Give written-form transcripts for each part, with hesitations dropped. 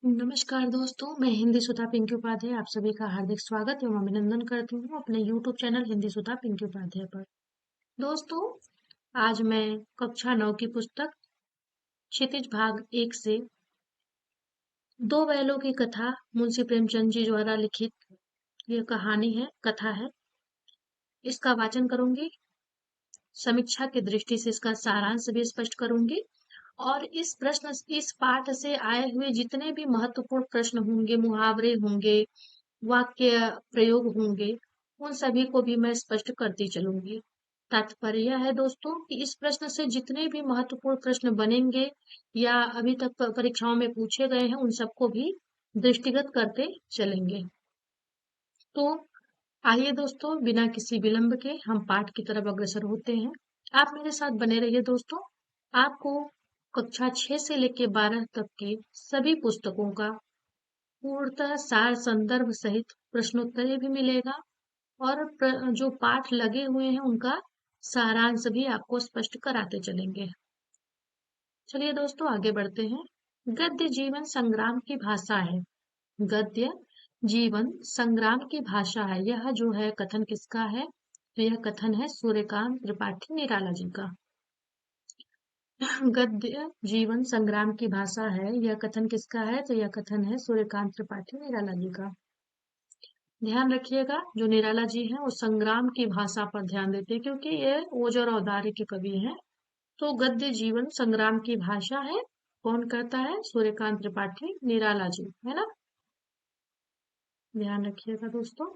नमस्कार दोस्तों, मैं हिंदी सुधा पिंकी उपाध्याय आप सभी का हार्दिक स्वागत एवं अभिनंदन करती हूँ अपने YouTube चैनल हिंदी सुधा पिंकी उपाध्याय पर। दोस्तों, आज मैं कक्षा 9 की पुस्तक क्षितिज भाग 1 से दो बैलों की कथा मुंशी प्रेमचंद जी द्वारा लिखित यह कहानी है, कथा है, इसका वाचन करूंगी। समीक्षा की दृष्टि से इसका सारांश भी स्पष्ट करूंगी और इस पाठ से आए हुए जितने भी महत्वपूर्ण प्रश्न होंगे, मुहावरे होंगे, वाक्य प्रयोग होंगे, उन सभी को भी मैं स्पष्ट करती चलूंगी। तात्पर्य यह है दोस्तों कि इस प्रश्न से जितने भी महत्वपूर्ण प्रश्न बनेंगे या अभी तक परीक्षाओं में पूछे गए हैं, उन सबको भी दृष्टिगत करते चलेंगे। तो आइए दोस्तों, बिना किसी विलंब के हम पाठ की तरफ अग्रसर होते हैं। आप मेरे साथ बने रहिए दोस्तों। आपको कक्षा 6 से लेकर 12 तक की सभी पुस्तकों का पूर्णतः सार संदर्भ सहित प्रश्नोत्तरी भी मिलेगा और जो पाठ लगे हुए हैं उनका सारांश भी आपको स्पष्ट कराते चलेंगे। चलिए दोस्तों, आगे बढ़ते हैं। गद्य जीवन संग्राम की भाषा है। गद्य जीवन संग्राम की भाषा है। यह जो है कथन किसका है? तो यह कथन है सूर्यकांत त्रिपाठी निराला जी का। गद्य जीवन संग्राम की भाषा है, यह कथन किसका है? तो यह कथन है सूर्यकांत त्रिपाठी निराला जी का। ध्यान रखिएगा, जो निराला जी हैं वो संग्राम की भाषा पर ध्यान देते हैं क्योंकि ये ओज और औदार्य के कवि हैं। तो गद्य जीवन संग्राम की भाषा है, कौन करता है? सूर्यकांत त्रिपाठी निराला जी, है ना। ध्यान रखिएगा दोस्तों।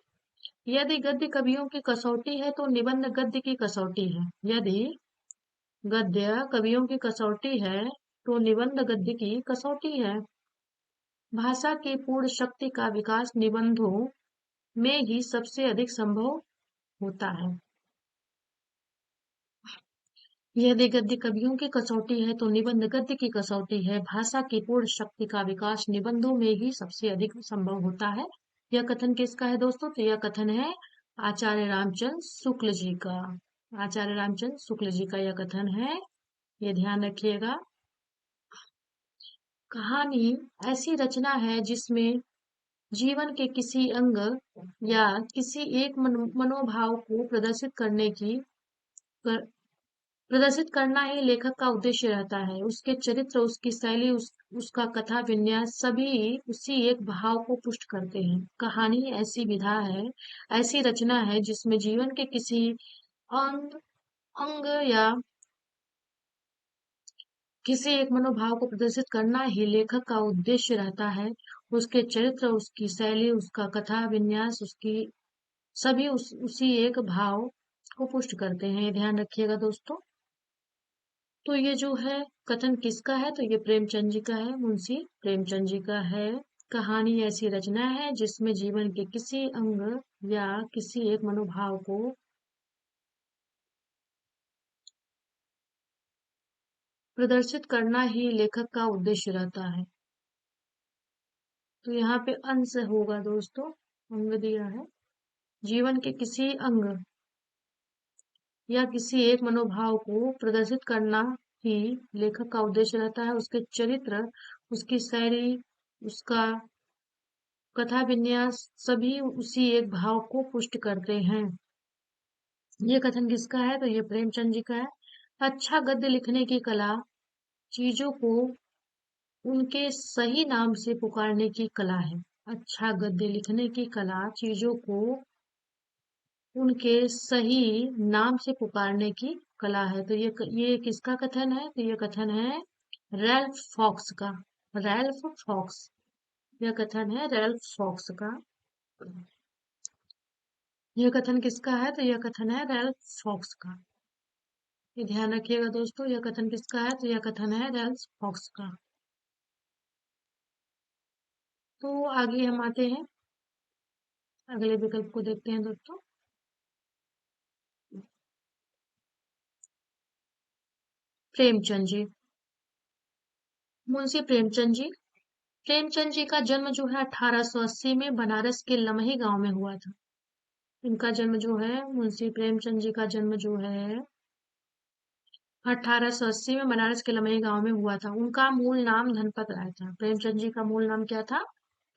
यदि गद्य कवियों की कसौटी है तो निबंध गद्य की कसौटी है। यदि गद्य कवियों की कसौटी है तो निबंध गद्य की कसौटी है। भाषा की पूर्ण शक्ति का विकास निबंधों में ही सबसे अधिक संभव होता है। यदि गद्य कवियों की कसौटी है तो निबंध गद्य की कसौटी है। भाषा की पूर्ण शक्ति का विकास निबंधों में ही सबसे अधिक संभव होता है। यह कथन किसका है दोस्तों? तो यह कथन है आचार्य रामचंद्र शुक्ल जी का। आचार्य रामचंद्र शुक्ल जी का यह कथन है, ये ध्यान रखिएगा। कहानी ऐसी रचना है जिसमें जीवन के किसी अंग या किसी एक मनोभाव को प्रदर्शित करना ही लेखक का उद्देश्य रहता है। उसके चरित्र, उसकी शैली, उसका कथा विन्यास सभी उसी एक भाव को पुष्ट करते हैं। कहानी ऐसी विधा है, ऐसी रचना है जिसमें जीवन के किसी अंग अंग या किसी एक मनोभाव को प्रदर्शित करना ही लेखक का उद्देश्य रहता है। उसके चरित्र, उसकी शैली, उसका कथा विन्यास, उसकी सभी उसी एक भाव को पुष्ट करते हैं। ये ध्यान रखिएगा दोस्तों। तो ये जो है कथन किसका है? तो ये प्रेमचंद जी का है, मुंशी प्रेमचंद जी का है। कहानी ऐसी रचना है जिसमें जीवन के किसी अंग या किसी एक मनोभाव को प्रदर्शित करना ही लेखक का उद्देश्य रहता है। तो यहाँ पे अंश होगा दोस्तों, अंग दिया है। जीवन के किसी अंग या किसी एक मनोभाव को प्रदर्शित करना ही लेखक का उद्देश्य रहता है। उसके चरित्र, उसकी शैली, उसका कथा विन्यास सभी उसी एक भाव को पुष्ट करते हैं। ये कथन किसका है? तो ये प्रेमचंद जी का है। अच्छा गद्य लिखने की कला चीजों को उनके सही नाम से पुकारने की कला है। अच्छा गद्य लिखने की कला चीजों को उनके सही नाम से पुकारने की कला है। तो ये किसका कथन है? तो ये कथन है रैल्फ फॉक्स का। रैल्फ फॉक्स, यह कथन है रैल्फ फॉक्स का। यह कथन किसका है? तो यह कथन है रैल्फ फॉक्स का। ये ध्यान रखिएगा दोस्तों, यह कथन किसका है? तो यह कथन है रैल्फ फॉक्स का। तो आगे हम आते हैं, अगले विकल्प को देखते हैं दोस्तों। प्रेमचंद जी, मुंशी प्रेमचंद जी। प्रेमचंद जी का जन्म जो है 1880 में बनारस के लमही गांव में हुआ था। इनका जन्म जो है, मुंशी प्रेमचंद जी का जन्म जो है 1880 में बनारस के लमही गांव में हुआ था। उनका मूल नाम धनपत राय था। प्रेमचंद जी का मूल नाम क्या था?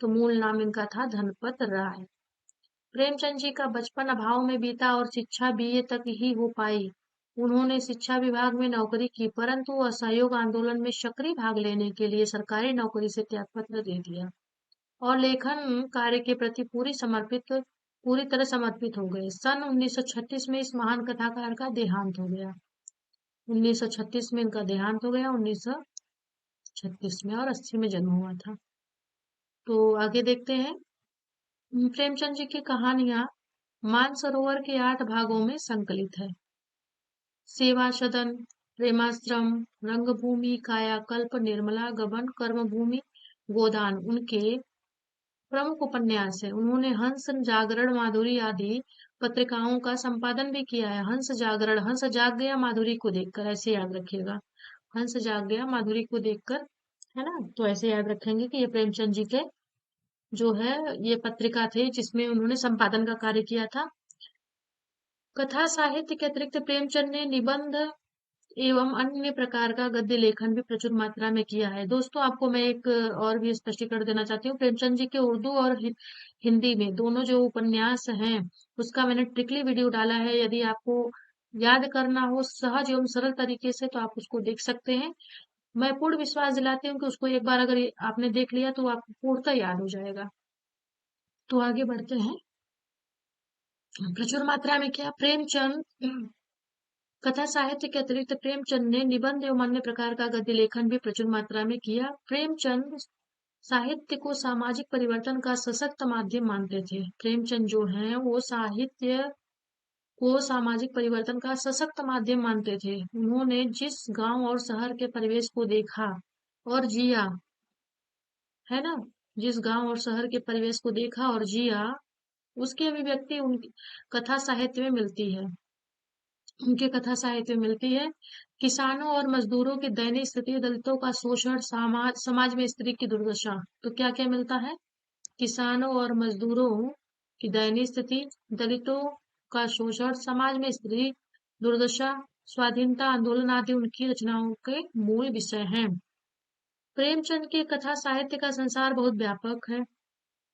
तो मूल नाम इनका था धनपत राय। प्रेमचंद जी का बचपन अभाव में बीता और शिक्षा बीए तक ही हो पाई। उन्होंने शिक्षा विभाग में नौकरी की, परंतु असहयोग आंदोलन में सक्रिय भाग लेने के लिए सरकारी नौकरी से त्यागपत्र दे दिया और लेखन कार्य के प्रति पूरी तरह समर्पित हो गए। सन 1936 में इस महान कथाकार का देहांत हो गया। 1936 में इनका देहांत हो गया, 1936 में, और 80 में जन्म हुआ था। तो आगे देखते हैं। प्रेमचंद जी की कहानियां मानसरोवर के 8 भागों में संकलित है। सेवा सदन, प्रेमाश्रम, रंगभूमि, कायाकल्प, निर्मला, गबन, कर्मभूमि, गोदान उनके प्रमुख उपन्यास है। उन्होंने हंस, जागरण, माधुरी आदि पत्रिकाओं का संपादन भी किया है। हंस जागरण, हंस जाग गया माधुरी को देखकर, ऐसे याद रखिएगा। हंस जाग गया माधुरी को देखकर, है ना? तो ऐसे याद रखेंगे कि ये प्रेमचंद जी के जो है ये पत्रिका थे जिसमें उन्होंने संपादन का कार्य किया था। कथा साहित्य के अतिरिक्त प्रेमचंद ने निबंध एवं अन्य प्रकार का गद्य लेखन भी प्रचुर मात्रा में किया है। दोस्तों, आपको मैं एक और भी स्पष्टीकरण देना चाहती हूँ। प्रेमचंद जी के उर्दू और हिंदी में दोनों जो उपन्यास हैं उसका मैंने ट्रिकली वीडियो डाला है। यदि आपको याद करना हो सहज एवं सरल तरीके से तो आप उसको देख सकते हैं। मैं पूर्ण विश्वास दिलाती हूँ कि उसको एक बार अगर आपने देख लिया तो आपको पूर्णतः याद हो जाएगा। तो आगे बढ़ते हैं। प्रचुर मात्रा में क्या प्रेमचंद कथा साहित्य के अतिरिक्त प्रेमचंद ने निबंध एवं अन्य प्रकार का गद्य लेखन भी प्रचुर मात्रा में किया। प्रेमचंद साहित्य को सामाजिक परिवर्तन का सशक्त माध्यम मानते थे। प्रेमचंद जो हैं वो साहित्य को सामाजिक परिवर्तन का सशक्त माध्यम मानते थे। उन्होंने जिस गांव और शहर के परिवेश को देखा और जिया, है ना, जिस गांव और शहर के परिवेश को देखा और जिया, उसकी अभिव्यक्ति उनकी कथा साहित्य में मिलती है। उनके कथा साहित्य में मिलती है। किसानों और मजदूरों की दयनीय स्थिति, दलितों का शोषण, समाज में स्त्री की दुर्दशा। तो क्या क्या मिलता है? किसानों और मजदूरों की दयनीय स्थिति, दलितों का शोषण, समाज में स्त्री दुर्दशा, स्वाधीनता आंदोलन आदि उनकी रचनाओं के मूल विषय हैं। प्रेमचंद की कथा साहित्य का संसार बहुत व्यापक है।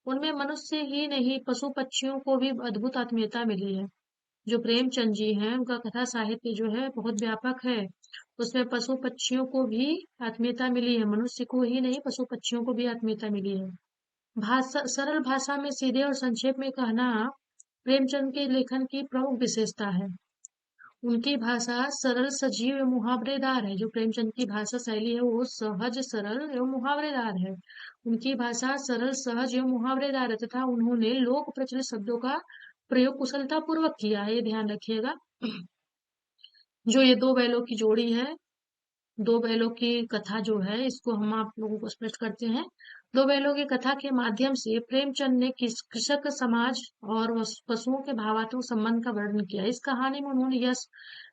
उनमें मनुष्य ही नहीं पशु पक्षियों को भी अद्भुत आत्मीयता मिली है। जो प्रेमचंद जी हैं उनका कथा साहित्य जो है बहुत व्यापक है। उसमें पशु पक्षियों को भी आत्मीयता मिली है। मनुष्य को ही नहीं पशु पक्षियों को भी आत्मीयता मिली है। भाषा सरल भाषा में सीधे और संक्षेप में कहना प्रेमचंद के लेखन की प्रमुख विशेषता है। उनकी भाषा सरल, सजीव एवं मुहावरेदार है। जो प्रेमचंद की भाषा शैली है वो सहज, सरल एवं मुहावरेदार है। उनकी भाषा सरल, सहज एवं मुहावरेदार है तथा उन्होंने लोक प्रचलित शब्दों का प्रयोग कुशलता पूर्वक किया है, ये ध्यान रखिएगा। जो ये दो बैलों की जोड़ी है, दो बैलों की कथा जो है, इसको हम आप लोगों को स्पष्ट करते हैं। दो बैलों की कथा के माध्यम से प्रेमचंद ने कृषक समाज और पशुओं के भावात्मक संबंध का वर्णन किया। इस कहानी में उन्होंने यह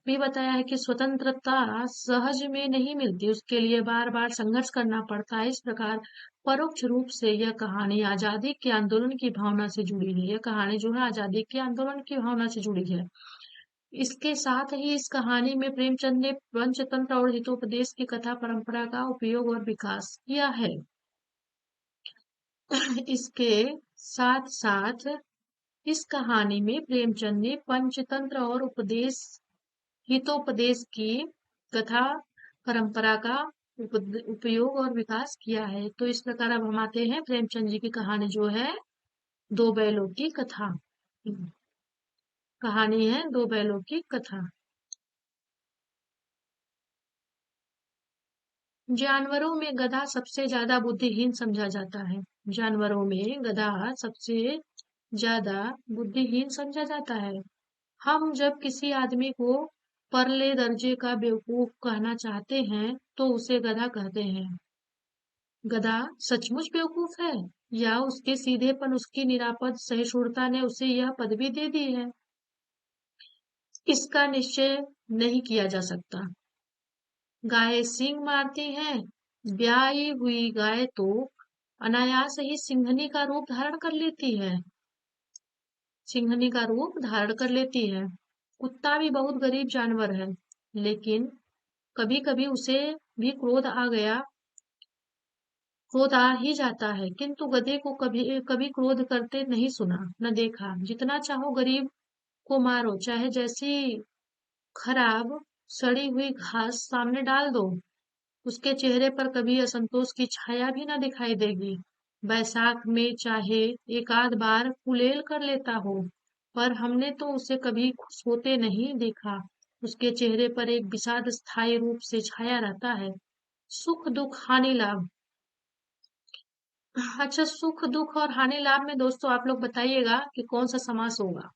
भी बताया है कि स्वतंत्रता सहज में नहीं मिलती, उसके लिए बार बार संघर्ष करना पड़ता है। इस प्रकार परोक्ष रूप से यह कहानी आजादी के आंदोलन की भावना से जुड़ी है। यह कहानी जो है आजादी के आंदोलन की भावना से जुड़ी है। इसके साथ ही इस कहानी में प्रेमचंद ने पंचतंत्र और हितोपदेश की कथा परंपरा का उपयोग और विकास किया है। इसके साथ साथ इस कहानी में प्रेमचंद ने पंचतंत्र और हितोपदेश की कथा परंपरा का उपयोग और विकास किया है। तो इस प्रकार अब हम आते हैं प्रेमचंद जी की कहानी जो है दो बैलों की कथा। कहानी है दो बैलों की कथा। जानवरों में गधा सबसे ज्यादा बुद्धिहीन समझा जाता है। जानवरों में गधा सबसे ज्यादा बुद्धिहीन समझा जाता है। हम जब किसी आदमी को परले दर्जे का बेवकूफ कहना चाहते हैं तो उसे गधा कहते हैं। गधा सचमुच बेवकूफ है या उसके सीधेपन, उसकी निरापद सहिष्णुता ने उसे यह पदवी दे दी है, इसका निश्चय नहीं किया जा सकता। गाय सींग मारती हैं। ब्याई हुई गाय तो अनायास ही सिंहनी का रूप धारण कर लेती है। सिंहनी का रूप धारण कर लेती है। कुत्ता भी बहुत गरीब जानवर है, लेकिन कभी कभी उसे भी क्रोध आ ही जाता है, किंतु गधे को कभी कभी क्रोध करते नहीं सुना न देखा। जितना चाहो गरीब को मारो, चाहे जैसी खराब सड़ी हुई घास सामने डाल दो, उसके चेहरे पर कभी असंतोष की छाया भी न दिखाई देगी। बैसाख में चाहे एक आध बार कुलेल कर लेता हो, पर हमने तो उसे कभी खुश होते नहीं देखा। उसके चेहरे पर एक विषाद स्थायी रूप से छाया रहता है। सुख दुख हानि लाभ। अच्छा, सुख दुख और हानि लाभ में दोस्तों आप लोग बताइएगा कि कौन सा समास होगा।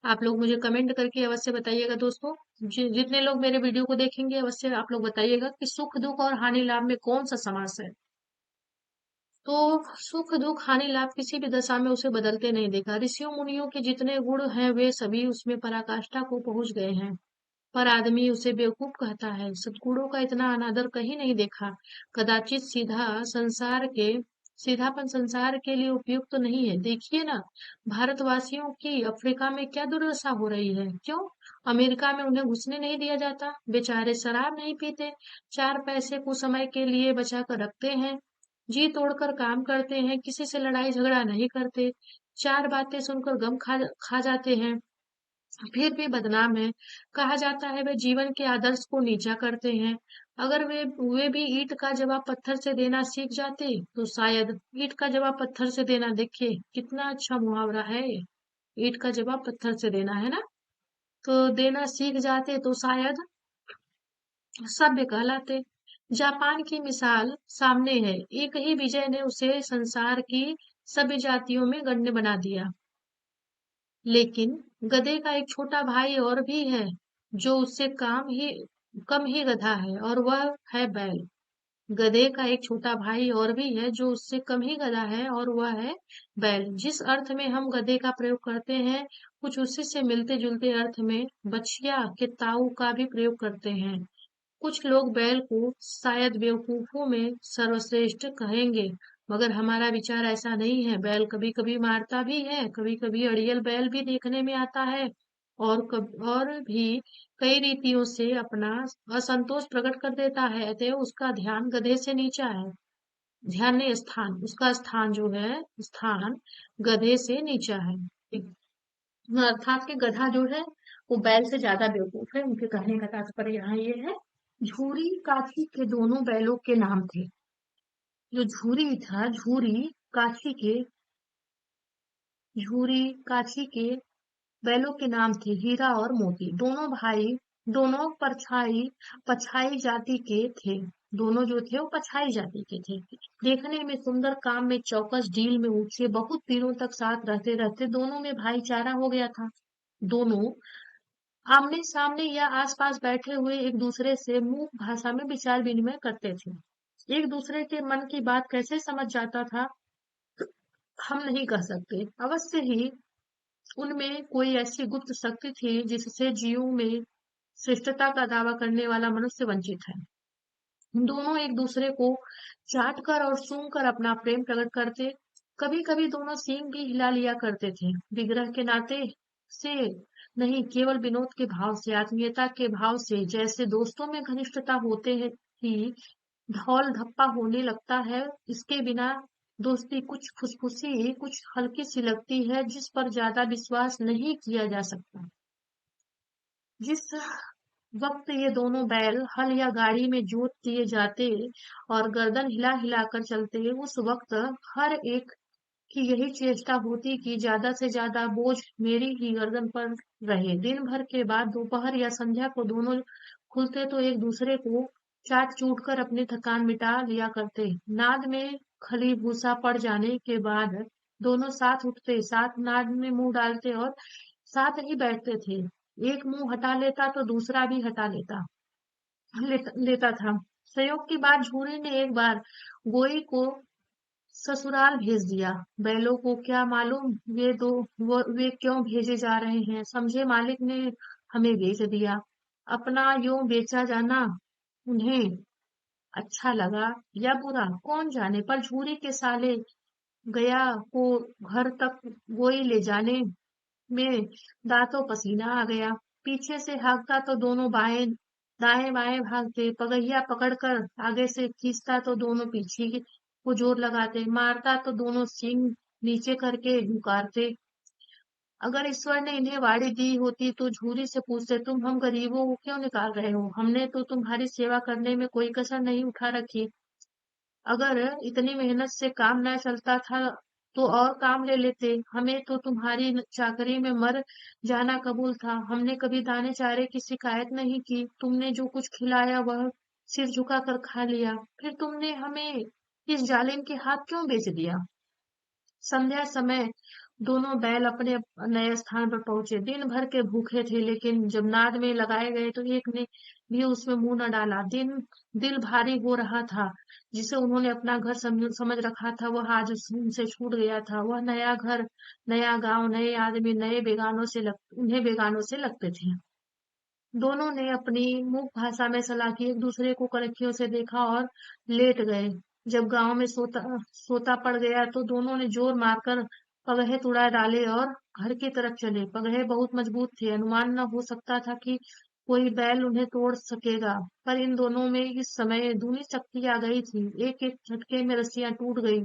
आप लोग मुझे कमेंट करके अवश्य बताइएगा दोस्तों। जितने लोग मेरे वीडियो को देखेंगे अवश्य आप लोग बताइएगा कि सुख दुख और हानि लाभ में कौन सा समास है। तो सुख दुख हानि लाभ किसी भी दशा में उसे बदलते नहीं देखा। ऋषियों मुनियों के जितने गुण हैं वे सभी उसमें पराकाष्ठा को पहुंच गए हैं, पर आदमी उसे बेवकूफ कहता है। सद्गुणों का इतना अनादर कहीं नहीं देखा। कदाचित सीधापन संसार के लिए उपयुक्त तो नहीं है। देखिए ना, भारतवासियों की अफ्रीका में क्या दुर्दशा हो रही है। क्यों? अमेरिका में उन्हें घुसने नहीं दिया जाता। बेचारे शराब नहीं पीते, चार पैसे कुछ समय के लिए बचा कर रखते हैं, जी तोड़कर काम करते हैं, किसी से लड़ाई झगड़ा नहीं करते, चार बातें सुनकर गम खा जाते हैं, फिर भी बदनाम है। कहा जाता है वे जीवन के आदर्श को नीचा करते हैं। अगर वे भी ईंट का जवाब पत्थर से देना सीख जाते तो शायद ईंट का जवाब पत्थर से देना, देखिए कितना अच्छा मुहावरा है ये। ईंट का जवाब पत्थर से देना है ना, तो देना सीख जाते तो शायद सभ्य कहलाते। जापान की मिसाल सामने है। एक ही विजय ने उसे संसार की सभी जातियों में गण्य बना दिया। लेकिन गधे का एक छोटा भाई और भी है, जो उससे कम ही गधा है, और वह है बैल। गधे का एक छोटा भाई और भी है जो उससे कम ही गधा है, और वह है बैल। जिस अर्थ में हम गधे का प्रयोग करते हैं, कुछ उसी से मिलते जुलते अर्थ में बछिया के ताऊ का भी प्रयोग करते हैं। कुछ लोग बैल को शायद बेवकूफों में सर्वश्रेष्ठ कहेंगे, मगर हमारा विचार ऐसा नहीं है। बैल कभी कभी मारता भी है, कभी कभी अड़ियल बैल भी देखने में आता है, और भी कई रीतियों से अपना असंतोष प्रकट कर देता है। अतः उसका ध्यान गधे से नीचा है। ध्यान नहीं, स्थान, उसका स्थान जो है, स्थान गधे से नीचा है। अर्थात कि गधा जो है वो बैल से ज्यादा बेवकूफ है। उनके कहने का तात्पर्य यहाँ ये है। झूरी काठी के दोनों बैलों के नाम थे। जो झूरी था, झूरी काठी के बैलों के नाम थे हीरा और मोती। दोनों भाई, दोनों पछाई जाति के थे। दोनों जो थे वो पछाई जाति के थे। देखने में सुंदर, काम में चौकस, डील में ऊंचे। बहुत दिनों तक साथ रहते रहते दोनों में भाईचारा हो गया था। दोनों आमने सामने या आसपास बैठे हुए एक दूसरे से मूक भाषा में विचार विनिमय करते थे। एक दूसरे के मन की बात कैसे समझ जाता था हम नहीं कह सकते। अवश्य ही उनमें कोई ऐसी गुप्त शक्ति थी जिससे जीवों में श्रेष्ठता का दावा करने वाला मनुष्य वंचित है। दोनों एक दूसरे को चाट कर और सूंघ कर अपना प्रेम प्रकट करते। कभी कभी दोनों सींग भी हिला लिया करते थे, विग्रह के नाते से नहीं, केवल विनोद के भाव से, आत्मीयता के भाव से। जैसे दोस्तों में घनिष्ठता होते है ही ढौल ढप्पा होने लगता है, इसके बिना दोस्ती कुछ फुसफुसी, कुछ हल्की सी लगती है, जिस पर ज्यादा विश्वास नहीं किया जा सकता। जिस वक्त ये दोनों बैल हल या गाड़ी में जोत दिए जाते और गर्दन हिला हिला कर चलते, उस वक्त हर एक की यही चेष्टा होती कि ज्यादा से ज्यादा बोझ मेरी ही गर्दन पर रहे। दिन भर के बाद दोपहर या संध्या को दोनों खुलते तो एक दूसरे को चाट चूट कर अपनी थकान मिटा लिया करते। नाद में खली भूसा पड़ जाने के बाद दोनों साथ उठते, साथ नाद में मुंह डालते और साथ ही बैठते थे। एक मुंह हटा लेता तो दूसरा भी हटा लेता था। संयोग की बात, झूरी ने एक बार गोई को ससुराल भेज दिया। बैलों को क्या मालूम वे क्यों भेजे जा रहे हैं। समझे मालिक ने हमें बेच दिया। अपना यूं बेचा जाना उन्हें अच्छा लगा या बुरा कौन जाने, पर झूरी के साले गया को घर तक गोई ले जाने में दांतों पसीना आ गया। पीछे से हाँकता तो दोनों बाएं दाएं बाएं भागते, पगहिया पकड़कर आगे से खींचता तो दोनों पीछे को जोर लगाते, मारता तो दोनों सींग नीचे करके हुंकारते। अगर ईश्वर ने इन्हें वाणी दी होती तो झूरी से पूछते, तुम हम गरीबों को क्यों निकाल रहे हो? हमने तो तुम्हारी सेवा करने में कोई कसर नहीं उठा रखी। अगर इतनी मेहनत से काम न चलता था तो और काम ले लेते। हमें तो तुम्हारी चाकरी में मर जाना कबूल था। हमने कभी दाने चारे की शिकायत नहीं की। तुमने जो कुछ खिलाया वह सिर झुका कर खा लिया। फिर तुमने हमें इस जालिम के हाथ क्यों बेच दिया? संध्या समय दोनों बैल अपने नए स्थान पर पहुंचे। दिन भर के भूखे थे, लेकिन जब नाद में लगाए गए तो एक ने भी उसमें मुंह न डाला। दिल भारी हो रहा था। जिसे उन्होंने अपना घर समझ रखा था, वह आज उनसे छूट गया था। वह नया घर, नया गांव, नए आदमी, उन्हें बेगानों से लगते थे। दोनों ने अपनी मूक भाषा में सलाह की, एक दूसरे को कनखियों से देखा और लेट गए। जब गांव में सोता पड़ गया तो दोनों ने जोर मारकर पगहे तुड़ा डाले और घर की तरफ चले। पगहे बहुत मजबूत थे, अनुमान न हो सकता था कि कोई बैल उन्हें तोड़ सकेगा। पर इन दोनों में इस समय दूनी शक्ति आ गई थी। एक एक झटके में रस्सियां टूट गई।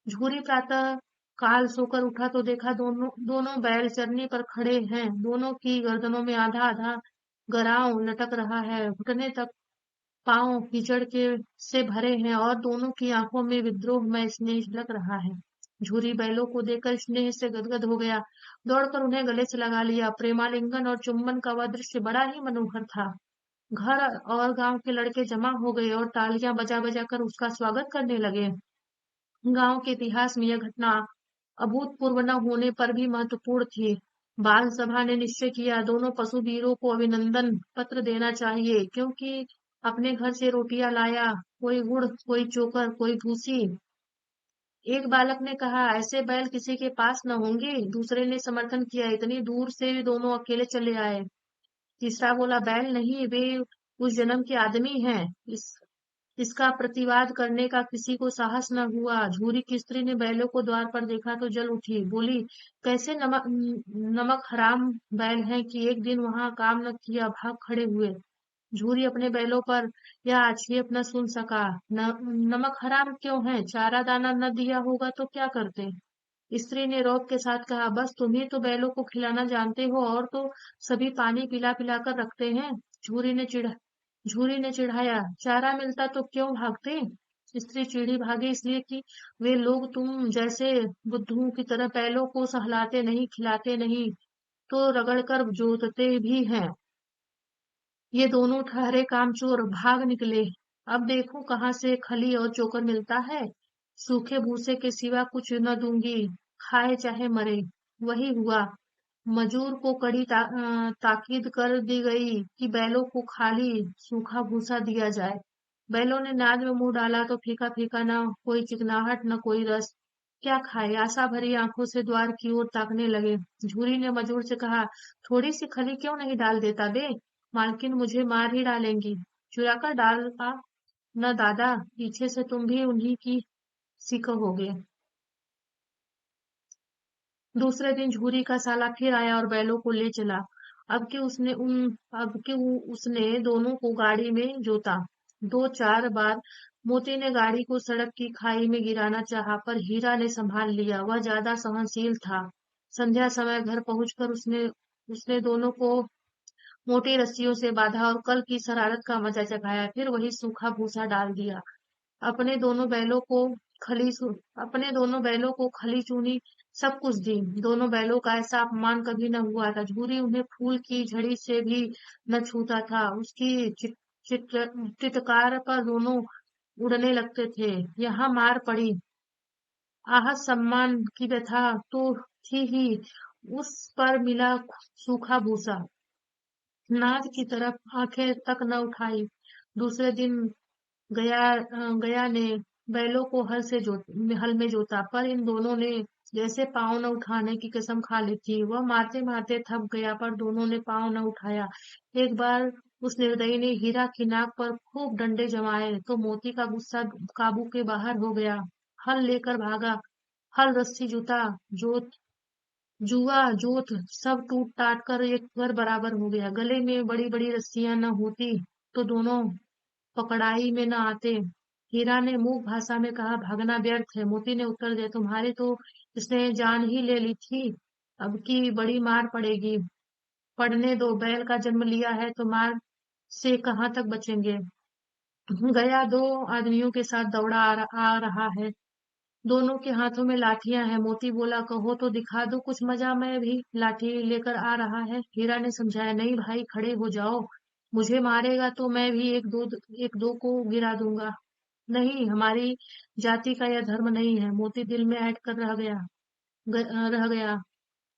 झूरी प्रातः काल सोकर उठा तो देखा दोनों दोनों बैल चरनी पर खड़े हैं। दोनों की गर्दनों में आधा आधा गराव लटक रहा है, घुटने तक पांव कीचड़ के से भरे हैं और दोनों की आंखों में विद्रोह में स्नेह झलक रहा है। झूरी बैलों को देखकर स्नेह से गदगद हो गया, दौड़कर उन्हें गले से लगा लिया। प्रेमालिंगन और चुंबन का वह दृश्य बड़ा ही मनोहर था। घर और गांव के लड़के जमा हो गए और तालियां बजा बजा कर उसका स्वागत करने लगे। गांव के इतिहास में यह घटना अभूतपूर्व न होने पर भी महत्वपूर्ण थी। बाल सभा ने निश्चय किया, दोनों पशु वीरों को अभिनंदन पत्र देना चाहिए, क्योंकि अपने घर से रोटियां लाया, कोई गुड़, कोई चोकर, कोई भूसी। एक बालक ने कहा, ऐसे बैल किसी के पास न होंगे। दूसरे ने समर्थन किया, इतनी दूर से भी दोनों अकेले चले आए। तीसरा बोला, बैल नहीं, वे उस जन्म के आदमी हैं। इसका प्रतिवाद करने का किसी को साहस न हुआ। झूरी की स्त्री ने बैलों को द्वार पर देखा तो जल उठी, बोली, कैसे नमक हराम बैल हैं कि एक दिन वहां काम न किया, भाग खड़े हुए। झूरी अपने बैलों पर यह आक्षेप न सुन सका। नमक हराम क्यों है? चारा दाना न दिया होगा तो क्या करते? स्त्री ने रौब के साथ कहा, बस तुम ही तो बैलों को खिलाना जानते हो, और तो सभी पानी पिला पिला कर रखते हैं। झूरी ने चिढ़ झूरी ने चिढ़ाया, चारा मिलता तो क्यों भागते? स्त्री चिढ़ी, भागे इसलिए कि वे लोग तुम जैसे बुद्धुओं की तरह बैलों को सहलाते नहीं, खिलाते नहीं, तो रगड़कर जोतते भी हैं। ये दोनों ठहरे कामचोर भाग निकले। अब देखो कहाँ से खली और चोकर मिलता है। सूखे भूसे के सिवा कुछ न दूंगी, खाए चाहे मरे। वही हुआ। मजूर को ताकीद कर दी गई कि बैलों को खाली सूखा भूसा दिया जाए। बैलों ने नाद में मुंह डाला तो फीका फीका, न कोई चिकनाहट न कोई रस। क्या खाए? आशा भरी आंखों से द्वार की ओर ताकने लगे। झूरी ने मजूर से कहा, थोड़ी सी खली क्यों नहीं डाल देता बे? मालकिन मुझे मार ही डालेंगी। चुरा कर डाला न दादा, पीछे से तुम भी उन्हीं की सी कहोगे। दूसरे दिन झूरी का साला फिर आया और बैलों को ले चला। अब कि उसने दोनों को गाड़ी में जोता। दो चार बार मोती ने गाड़ी को सड़क की खाई में गिराना चाहा, पर हीरा ने संभाल लिया। वह ज्यादा सहनशील था। संध्या समय घर पहुंचकर उसने उसने दोनों को मोटी रस्सियों से बांधा और कल की शरारत का मजा चखाया। फिर वही सूखा भूसा डाल दिया। अपने दोनों बैलों को अपने दोनों बैलों को खली चूनी सब कुछ दी। दोनों बैलों का ऐसा अपमान कभी न हुआ था। झूरी उन्हें फूल की झड़ी से भी न छूता था। उसकी चित्कार पर दोनों उड़ने लगते थे। यहाँ मार पड़ी, आहत सम्मान की व्यथा तो थी ही, उस पर मिला सूखा भूसा। नाद की तरफ आंखें तक न उठाई। दूसरे दिन गया ने बैलों को हल में जोता, पर इन दोनों ने जैसे पाँव न उठाने की कसम खा ली थी। वह मारते मारते थक गया, पर दोनों ने पाँव न उठाया। एक बार उस निर्दयी ने हीरा की नाक पर खूब डंडे जमाए तो मोती का गुस्सा काबू के बाहर हो गया। हल लेकर भागा। हल, रस्सी, जूता, जोत जुआ जोत सब टूट टाट कर एक घर बराबर हो गया। गले में बड़ी बड़ी रस्सियां न होती तो दोनों पकड़ाई में न आते। हीरा ने मूक भाषा में कहा, भागना व्यर्थ है। मोती ने उत्तर दिया, तुम्हारी तो इसने जान ही ले ली थी, अब की बड़ी मार पड़ेगी। पढ़ने दो, बैल का जन्म लिया है तो मार से कहाँ तक बचेंगे। गया दो आदमियों के साथ दौड़ा आ रहा है, दोनों के हाथों में लाठियां हैं। मोती बोला, कहो तो दिखा दो कुछ मजा, मैं भी लाठी लेकर आ रहा है। हीरा ने समझाया, नहीं भाई, खड़े हो जाओ, मुझे मारेगा तो मैं भी एक दो को गिरा दूंगा। नहीं, हमारी जाति का यह धर्म नहीं है। मोती दिल में ऐंठ कर रह गया।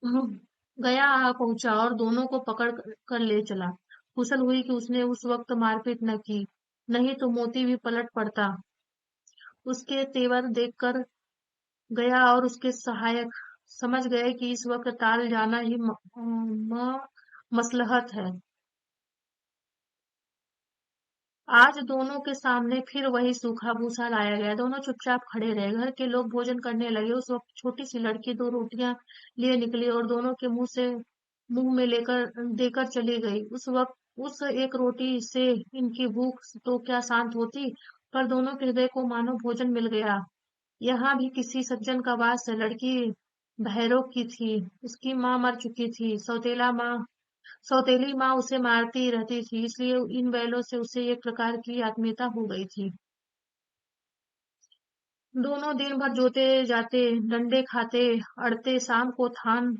हम्म, गया आ पहुंचा और दोनों को पकड़ कर ले चला। कुशल हुई कि उसने उस वक्त मारपीट न की, नहीं तो मोती भी पलट पड़ता। उसके तेवर देखकर गया और उसके सहायक समझ गए कि इस वक्त टाल जाना ही मसलहत है। आज दोनों के सामने फिर वही सूखा भूसा लाया गया। दोनों चुपचाप खड़े रहे। घर के लोग भोजन करने लगे। उस वक्त छोटी सी लड़की दो रोटियां लिए निकली और दोनों के मुंह में लेकर देकर चली गई। उस वक्त उस एक रोटी से इनकी भूख तो क्या शांत होती, पर दोनों के हृदय को मानो भोजन मिल गया। यहाँ भी किसी सज्जन का वास है। लड़की भैरव की थी, उसकी माँ मर चुकी थी। सौतेली माँ उसे मारती रहती थी, इसलिए इन बैलों से उसे एक प्रकार की आत्मीयता हो गई थी। दोनों दिन भर जोते जाते, डंडे खाते, अड़ते, शाम को थान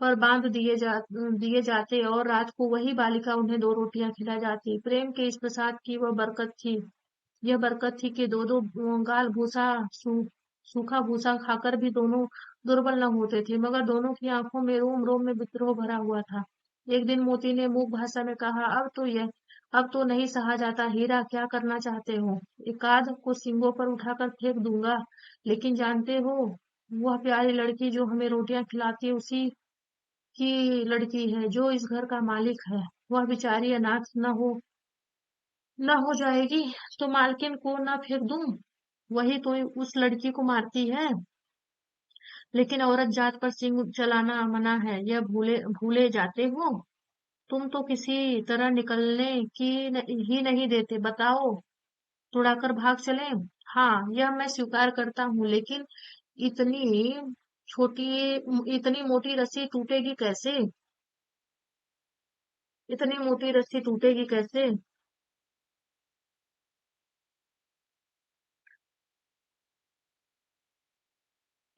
पर बांध दिए जाते और रात को वही बालिका उन्हें दो रोटियां खिला जाती। प्रेम के इस प्रसाद की वह बरकत थी। यह बरकत थी कि दो दो गाल सूखा भूसा खाकर भी दोनों दुर्बल न होते थे, मगर दोनों की आंखों में रोम रोम में विद्रोह भरा हुआ था। एक दिन मोती ने मूक भाषा में कहा, अब तो नहीं सहा जाता। हीरा, क्या करना चाहते हो? एकाध को सींगों पर उठाकर फेंक दूंगा, लेकिन जानते हो, वह प्यारी लड़की जो हमें रोटियां खिलाती है, उसी की लड़की है जो इस घर का मालिक है। वह बेचारी अनाथ न हो जाएगी तो मालकिन को न फेंक दूं? वही तो उस लड़की को मारती है। लेकिन औरत जात पर सिंह चलाना मना है, यह भूले जाते हो। तुम तो किसी तरह निकलने ही नहीं देते। बताओ, तुड़ाकर भाग चले? हाँ, यह मैं स्वीकार करता हूँ, लेकिन इतनी छोटी इतनी मोटी रस्सी टूटेगी कैसे? इतनी मोटी रस्सी टूटेगी कैसे?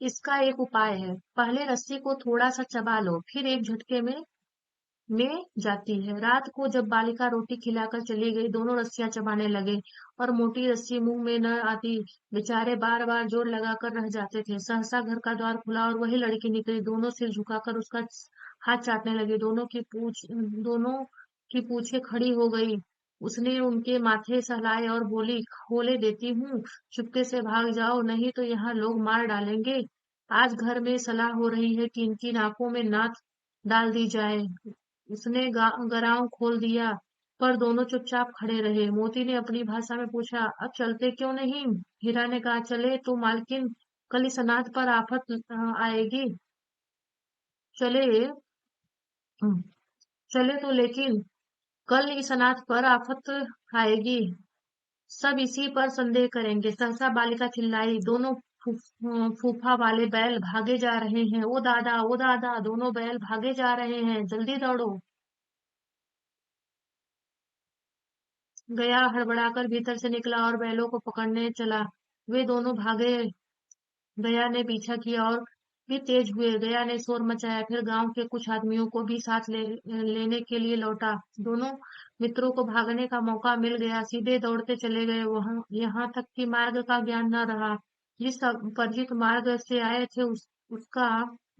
इसका एक उपाय है। पहले रस्सी को थोड़ा सा चबा लो, फिर एक झटके में जाती है। रात को जब बालिका रोटी खिलाकर चली गई, दोनों रस्सियां चबाने लगे और मोटी रस्सी मुंह में न आती। बेचारे बार बार जोर लगाकर रह जाते थे। सहसा घर का द्वार खुला और वही लड़की निकली। दोनों सिर झुकाकर उसका हाथ चाटने लगे। दोनों की पूछें खड़ी हो गई। उसने उनके माथे सहलाए और बोली, खोले देती हूँ, चुपके से भाग जाओ, नहीं तो यहाँ लोग मार डालेंगे। आज घर में सलाह हो रही है कि इनकी नाकों में नाथ डाल दी जाए। उसने गराव खोल दिया, पर दोनों चुपचाप खड़े रहे। मोती ने अपनी भाषा में पूछा, अब चलते क्यों नहीं? हीरा ने कहा, चले तो मालकिन, कल इस अनाथ पर आफत आएगी। चले चले तो, लेकिन कल इस अनाथ पर आफत आएगी, सब इसी पर संदेह करेंगे। सहसा बालिका चिल्लाई, दोनों फूफा वाले बैल भागे जा रहे हैं। ओ दादा, दोनों बैल भागे जा रहे हैं, जल्दी दौड़ो। गया हड़बड़ाकर भीतर से निकला और बैलों को पकड़ने चला। वे दोनों भागे। गया ने पीछा किया और भी तेज हुए। गया ने शोर मचाया, फिर गांव के कुछ आदमियों को भी साथ लेने के लिए लौटा। दोनों मित्रों को भागने का मौका मिल गया, सीधे दौड़ते चले गए। वहां यहाँ तक कि मार्ग का ज्ञान न रहा। जिस परिचित मार्ग से आए थे उसका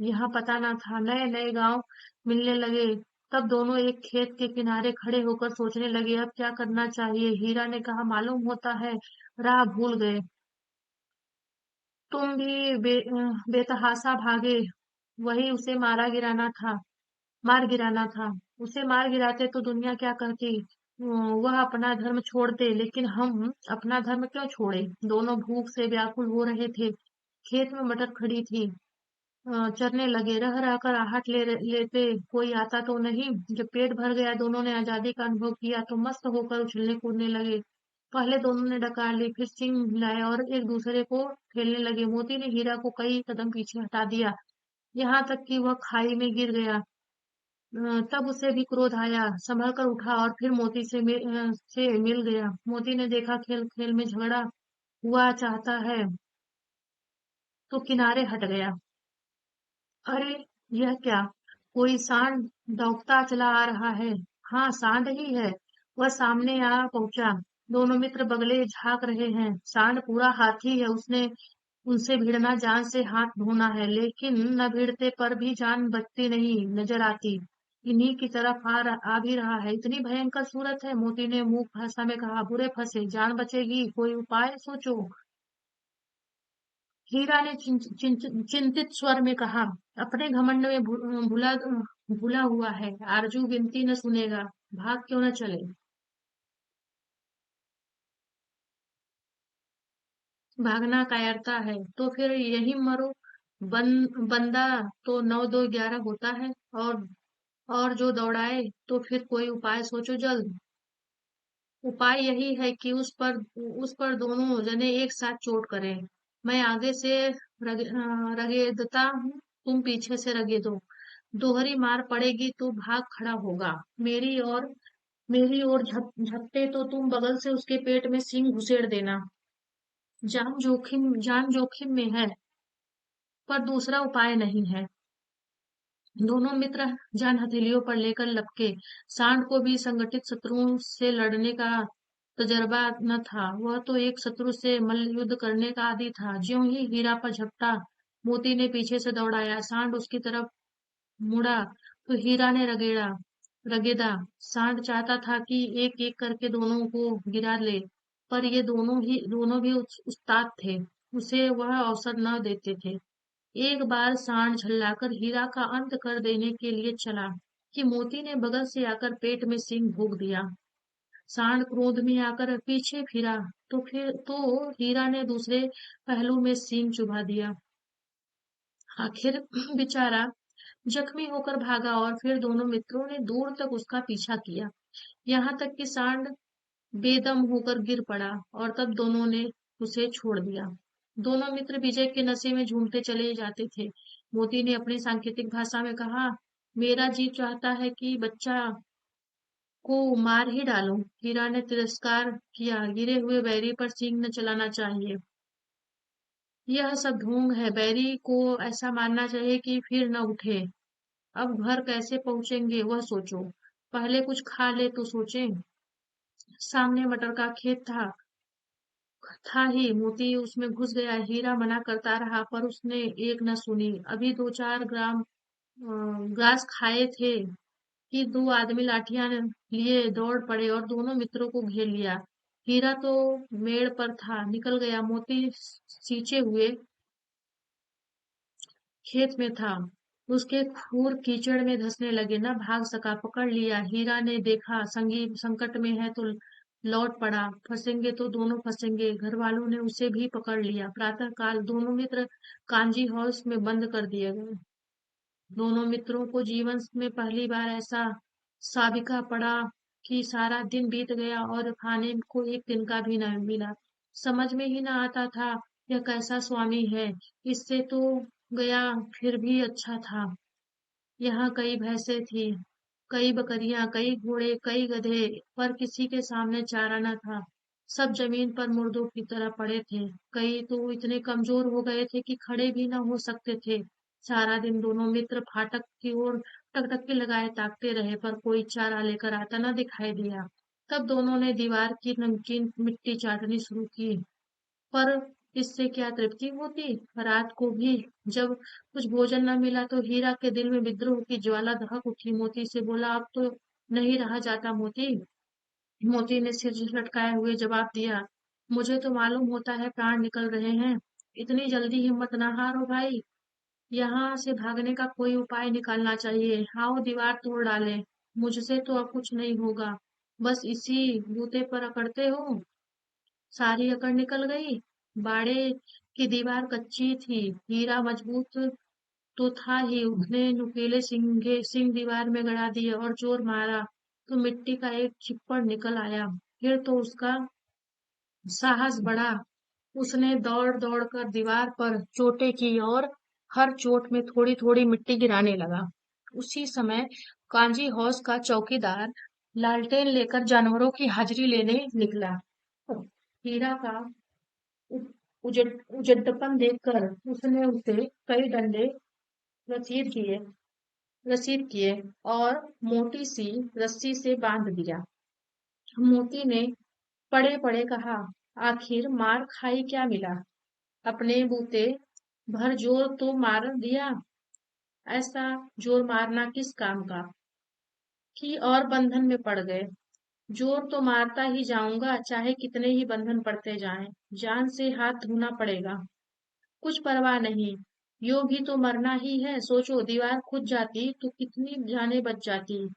यहाँ पता न था। नए नए गांव मिलने लगे। तब दोनों एक खेत के किनारे खड़े होकर सोचने लगे, अब क्या करना चाहिए। हीरा ने कहा, मालूम होता है राह भूल गए। तुम भी बेतहाशा भागे। वही उसे मार गिराना था। उसे मार गिराते तो दुनिया क्या कहती। वह अपना धर्म छोड़ दे, लेकिन हम अपना धर्म क्यों छोड़े? दोनों भूख से व्याकुल हो रहे थे। खेत में मटर खड़ी थी। चरने लगे। रह रहकर आहट लेते कोई आता तो नहीं। जब पेट भर गया, दोनों ने आजादी का अनुभव किया तो मस्त होकर उछलने कूदने लगे। पहले दोनों ने डकार ली, फिर सिंह हिलाए और एक दूसरे को खेलने लगे। मोती ने हीरा को कई कदम पीछे हटा दिया, यहाँ तक कि वह खाई में गिर गया। तब उसे भी क्रोध आया, संभल कर उठा और फिर मोती से मिल गया। मोती ने देखा खेल खेल में झगड़ा हुआ चाहता है तो किनारे हट गया। अरे, यह क्या? कोई सांड दौड़ता चला आ रहा है। हाँ, सांड ही है। वह सामने आ पहुंचा। दोनों मित्र बगले झांक रहे हैं। सांड पूरा हाथी है, उसने उनसे भिड़ना जान से हाथ धोना है, लेकिन न भिड़ते पर भी जान बचती नहीं नजर आती। इन्हीं की तरफ आ भी रहा है। इतनी भयंकर सूरत है। मोती ने मूक भाषा में कहा, बुरे फंसे, जान बचेगी, कोई उपाय सोचो। हीरा ने चिंतित स्वर में कहा, अपने घमंड में भूला हुआ है। आरजू विनती न सुनेगा, भाग क्यों न चले। भागना कायरता है तो फिर यही मरो। बंदा तो 9 2 11 होता है। और जो दौड़ाए तो फिर कोई उपाय सोचो जल्द। उपाय यही है कि उस पर दोनों जने एक साथ चोट करें। मैं आगे से रगेदता हूँ, तुम पीछे से रगेदो। दोहरी मार पड़ेगी तो भाग खड़ा होगा। मेरी ओर झपटे तो तुम बगल से उसके पेट में सींग घुसेड़ देना। जान जोखिम में है, पर दूसरा उपाय नहीं है। दोनों मित्र जान हथेलियों पर लेकर लपके। सांड को भी संगठित शत्रुओं से लड़ने का तजर्बा न था। वह तो एक शत्रु से मल्ल युद्ध करने का आदी था। ज्यों ही हीरा पर झपटा, मोती ने पीछे से दौड़ाया। सांड उसकी तरफ मुड़ा तो हीरा ने रगेदा। सांड चाहता था कि एक एक करके दोनों को गिरा ले, पर ये दोनों भी उस्ताद थे, उसे वह अवसर न देते थे। एक बार सांड झल्लाकर हीरा का अंत कर देने के लिए चला कि मोती ने बगल से आकर पेट में सींग भोग दिया। सांड क्रोध में आकर पीछे फिरा तो हीरा ने दूसरे पहलू में सींग चुभा दिया। आखिर बेचारा जख्मी होकर भागा और फिर दोनों मित्रों ने दूर तक उसका पीछा किया, यहाँ तक कि सांड बेदम होकर गिर पड़ा और तब दोनों ने उसे छोड़ दिया। दोनों मित्र विजय के नशे में झूमते चले जाते थे। मोती ने अपनी सांकेतिक भाषा में कहा, मेरा जी चाहता है कि बच्चा को मार ही डालूं। हीरा ने तिरस्कार किया, गिरे हुए बैरी पर सींग न चलाना चाहिए। यह सब ढोंग है। बैरी को ऐसा मारना चाहिए कि फिर न उठे। अब घर कैसे पहुंचेंगे वह सोचो। पहले कुछ खा ले तो सोचें। सामने मटर का खेत था ही। मोती उसमें घुस गया। हीरा मना करता रहा पर उसने एक न सुनी। अभी 2 4 ग्रास खाए थे कि दो आदमी लाठियां लिए दौड़ पड़े और दोनों मित्रों को घेर लिया। हीरा तो मेड़ पर था, निकल गया। मोती सींचे हुए खेत में था। उसके खूर कीचड़ में धंसने लगे, न भाग सका। पकड़ लिया। हीरा ने देखा संगी संकट में है तो लौट पड़ा। फंसेंगे तो दोनों फंसेंगे। घर वालों ने उसे भी पकड़ लिया। प्रातः काल दोनों मित्र कांजी हाउस में बंद कर दिए गए। दोनों मित्रों को जीवन में पहली बार ऐसा साबिका पड़ा कि सारा दिन बीत गया और खाने को एक दिन का भी न मिला। समझ में ही न आता था यह कैसा स्वामी है। इससे तो गया फिर भी अच्छा था। यहाँ कई भैंसें थी, कई बकरियां, कई घोड़े, कई गधे, पर किसी के सामने चारा न था। सब जमीन पर मुर्दों की तरह पड़े थे। कई तो इतने कमजोर हो गए थे कि खड़े भी न हो सकते थे। सारा दिन दोनों मित्र फाटक की ओर टकटकी लगाए ताकते रहे, पर कोई चारा लेकर आता न दिखाई दिया। तब दोनों ने दीवार की नमकीन मिट्टी चाटनी शुरू की, पर इससे क्या तृप्ति होती। रात को भी जब कुछ भोजन न मिला तो हीरा के दिल में विद्रोह की ज्वाला दहक उठी। मोती से बोला, अब तो नहीं रहा जाता मोती। मोती ने सिर लटकाए हुए जवाब दिया, मुझे तो मालूम होता है प्राण निकल रहे हैं। इतनी जल्दी हिम्मत ना हारो भाई। यहाँ से भागने का कोई उपाय निकालना चाहिए। आओ दीवार तोड़ डालें। मुझसे तो अब कुछ नहीं होगा। बस इसी बूते पर अकड़ते हो। सारी अकड़ निकल गई। बाड़े की दीवार कच्ची थी। हीरा मजबूत तो था ही, उसने नुकीले सिंग दीवार में गड़ा दिए और जोर मारा तो मिट्टी का एक चिप्पड़ निकल आया। फिर तो उसका साहस बढ़ा। उसने दौड़ दौड़ कर दीवार पर चोटें की और हर चोट में थोड़ी थोड़ी मिट्टी गिराने लगा। उसी समय कांजी हौस का चौकीदार लालटेन लेकर जानवरों की हाजिरी लेने निकला। हीरा का उजड्डपन देखकर उसने उसे कई डंडे रसीद किए रसीद किए और मोटी सी रस्सी से बांध दिया। मोती ने पड़े पड़े कहा, आखिर मार खाई क्या मिला? अपने बूते भर जोर तो मार दिया। ऐसा जोर मारना किस काम का? कि और बंधन में पड़ गए। जोर तो मारता ही जाऊंगा, चाहे कितने ही बंधन पड़ते जाएं। जान से हाथ धोना पड़ेगा। कुछ परवाह नहीं, यो भी तो मरना ही है। सोचो, दीवार खुद जाती तो कितनी जानें बच जाती।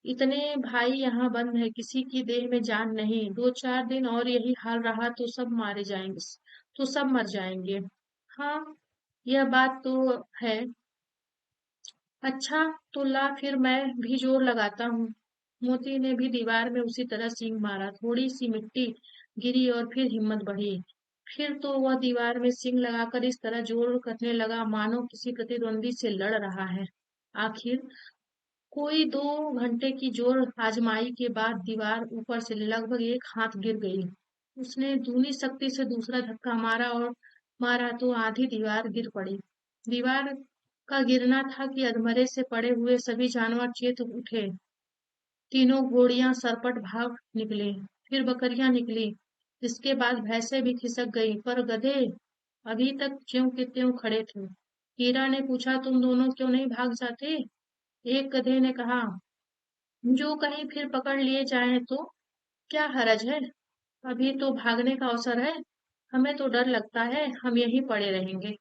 इतने भाई यहाँ बंद है, किसी की देह में जान नहीं। 2-4 दिन और यही हाल रहा तो सब मारे जाएंगे, तो सब मर जाएंगे। हाँ, यह बात तो है। अच्छा, तो ला फिर मैं भी जोर लगाता हूँ। मोती ने भी दीवार में उसी तरह सींग मारा। थोड़ी सी मिट्टी गिरी और फिर हिम्मत बढ़ी। फिर तो वह दीवार में सींग लगाकर इस तरह जोर करने लगा मानो किसी प्रतिद्वंदी से लड़ रहा है। आखिर कोई 2 घंटे की जोर आजमाई के बाद दीवार ऊपर से लगभग एक हाथ गिर गई। उसने दूनी शक्ति से दूसरा धक्का मारा तो आधी दीवार गिर पड़ी। दीवार का गिरना था कि अधमरे से पड़े हुए सभी जानवर चेत उठे। तीनों घोड़ियां सरपट भाग निकले, फिर बकरियां निकली, इसके बाद भैंसें भी खिसक गई, पर गधे अभी तक ज्यों के त्यों खड़े थे। हीरा ने पूछा, तुम दोनों क्यों नहीं भाग जाते? एक गधे ने कहा, जो कहीं फिर पकड़ लिए जाएं तो क्या हरज है? अभी तो भागने का अवसर है। हमें तो डर लगता है, हम यहीं पड़े रहेंगे।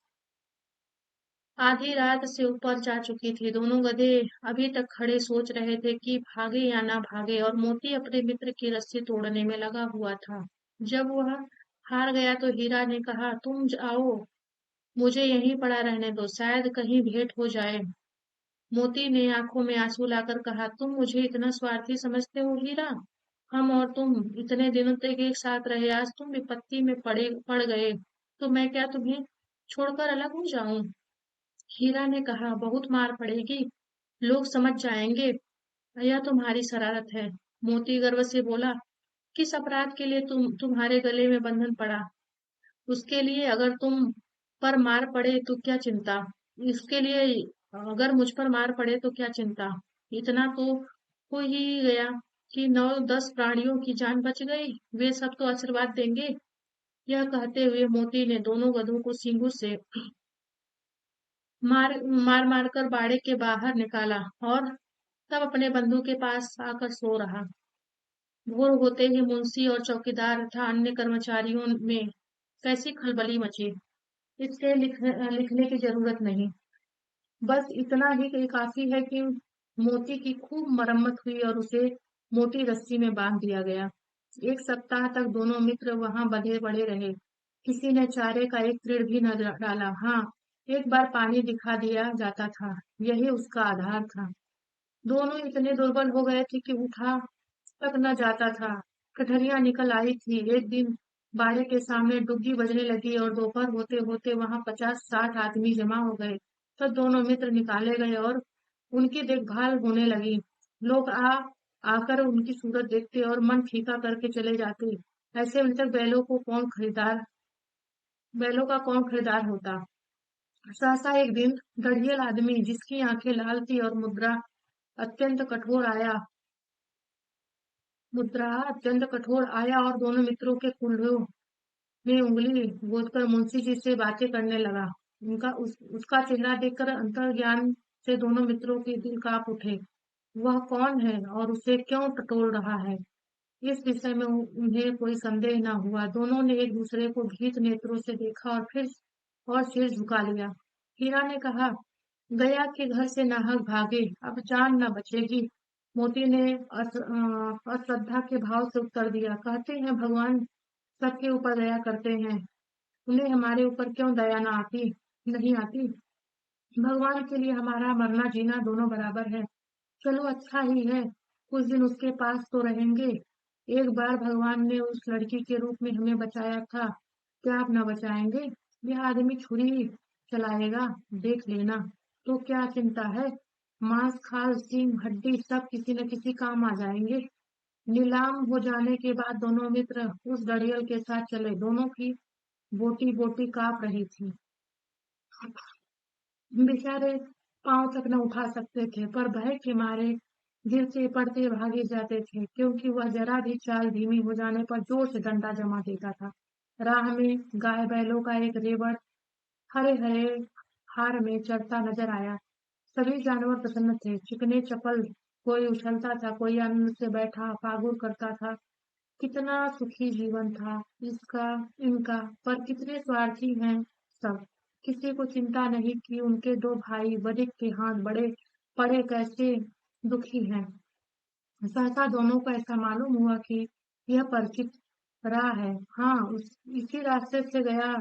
आधी रात से ऊपर जा चुकी थी। दोनों गधे अभी तक खड़े सोच रहे थे कि भागे या ना भागे, और मोती अपने मित्र की रस्सी तोड़ने में लगा हुआ था। जब वह हार गया तो हीरा ने कहा, तुम जाओ, मुझे यहीं पड़ा रहने दो, शायद कहीं भेंट हो जाए। मोती ने आंखों में आंसू लाकर कहा, तुम मुझे इतना स्वार्थी समझते हो हीरा? हम और तुम इतने दिनों तक एक साथ रहे, आज तुम विपत्ति में पड़ गए तो मैं क्या तुम्हें छोड़कर अलग हो जाऊं? हीरा ने कहा, बहुत मार पड़ेगी, लोग समझ जाएंगे, यह तुम्हारी शरारत है। मोती गर्व से बोला, किस अपराध के लिए तुम्हारे गले में बंधन पड़ा? उसके लिए अगर तुम पर मार पड़े तो क्या चिंता? इसके लिए अगर मुझ पर मार पड़े तो क्या चिंता? इतना तो हो ही गया कि 9-10 प्राणियों की जान बच गई, वे सब तो आशीर्वाद देंगे। यह कहते हुए मोती ने दोनों गधों को सींगों से मार मार मार कर बाड़े के बाहर निकाला और तब अपने बंधु के पास आकर सो रहा। भोर होते ही मुंशी और चौकीदार तथा अन्य कर्मचारियों में कैसी खलबली मची, इसके लिखने की जरूरत नहीं। बस इतना ही कि काफी है कि मोती की खूब मरम्मत हुई और उसे मोटी रस्सी में बांध दिया गया। 1 सप्ताह तक दोनों मित्र वहां बंधे पड़े रहे। किसी ने चारे का एक तीर भी न डाला। हाँ, एक बार पानी दिखा दिया जाता था, यही उसका आधार था। दोनों इतने दुर्बल हो गए थे कि उठा तक न जाता था। कठरियां निकल आई थी। एक दिन बाड़े के सामने डुग्गी बजने लगी और दोपहर होते होते वहां 50-60 आदमी जमा हो गए। तब दोनों मित्र निकाले गए और उनकी देखभाल होने लगी। लोग आकर उनकी सूरत देखते और मन फीका करके चले जाते। ऐसे में तक बैलों का कौन खरीदार होता? सहसा एक दिन दढ़ियल आदमी, जिसकी आंखें लाल थी और अत्यंत कठोर आया मुद्रा अत्यंत कठोर आया, और दोनों मित्रों के कुल्हों में उंगली गोदकर मुंशी जी से बातें करने लगा। उसका चेहरा देखकर अंतर्ज्ञान से दोनों मित्रों के दिल कांप उठे। वह कौन है और उसे क्यों टटोल रहा है, इस विषय में उन्हें कोई संदेह न हुआ। दोनों ने एक दूसरे को भीत नेत्रों से देखा और फिर और सिर झुका लिया। हीरा ने कहा, गया के घर से नाहक भागे, अब जान न बचेगी। मोती ने अश्रद्धा के भाव से उत्तर दिया, कहते हैं भगवान सबके ऊपर दया करते हैं, उन्हें हमारे ऊपर क्यों दया न आती नहीं आती? भगवान के लिए हमारा मरना जीना दोनों बराबर है। चलो अच्छा ही है, कुछ दिन उसके पास तो रहेंगे। एक बार भगवान ने उस लड़की के रूप में हमें बचाया था, क्या अब न बचाएंगे? यह आदमी छुरी चलाएगा, देख लेना। तो क्या चिंता है? मांस खाल सींग हड्डी सब किसी न किसी काम आ जाएंगे। नीलाम हो जाने के बाद दोनों मित्र उस डरियल के साथ चले। दोनों की बोटी बोटी कांप रही थी। बेचारे पांव तक न उठा सकते थे, पर भय के मारे गिरते पड़ते भागे जाते थे, क्योंकि वह जरा भी चाल धीमी हो जाने पर जोर से डंडा जमा देता था। राह में गाय बैलों का एक रेवड़ हरे हरे हार में चढ़ता नजर आया। सभी जानवर प्रसन्न थे, चिकने चपल। कोई उछलता था, कोई आनंद से बैठा फागुर करता था। कितना सुखी जीवन था इसका, इनका। पर कितने स्वार्थी हैं सब। किसी को चिंता नहीं कि उनके दो भाई बड़े के हाथ बड़े पड़े कैसे दुखी हैं। सहसा दोनों को ऐसा मालूम हुआ कि यह परिचित राह है। हाँ, इसी रास्ते से गया,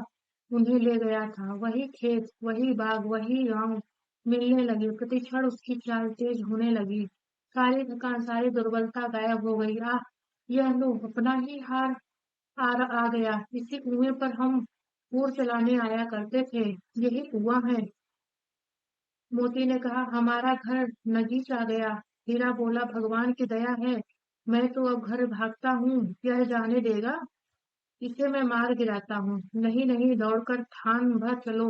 उन्हें ले गया था। वही खेत, वही बाग, वही गांव मिलने लगे। प्रतिक्षण उसकी चाल तेज होने लगी। सारी थकान, सारी दुर्बलता गायब हो गई। आह, यह लो अपना ही हार आ गया। इसी कुएं पर हम पूर चलाने आया करते थे। यही कुआं है। मोती ने कहा, हमारा घर नजीक आ गया। हीरा बोला, भगवान की दया है, मैं तो अब घर भागता हूँ। यह जाने देगा, इसे मैं मार गिराता हूँ। नहीं नहीं, दौड़कर थान भर चलो,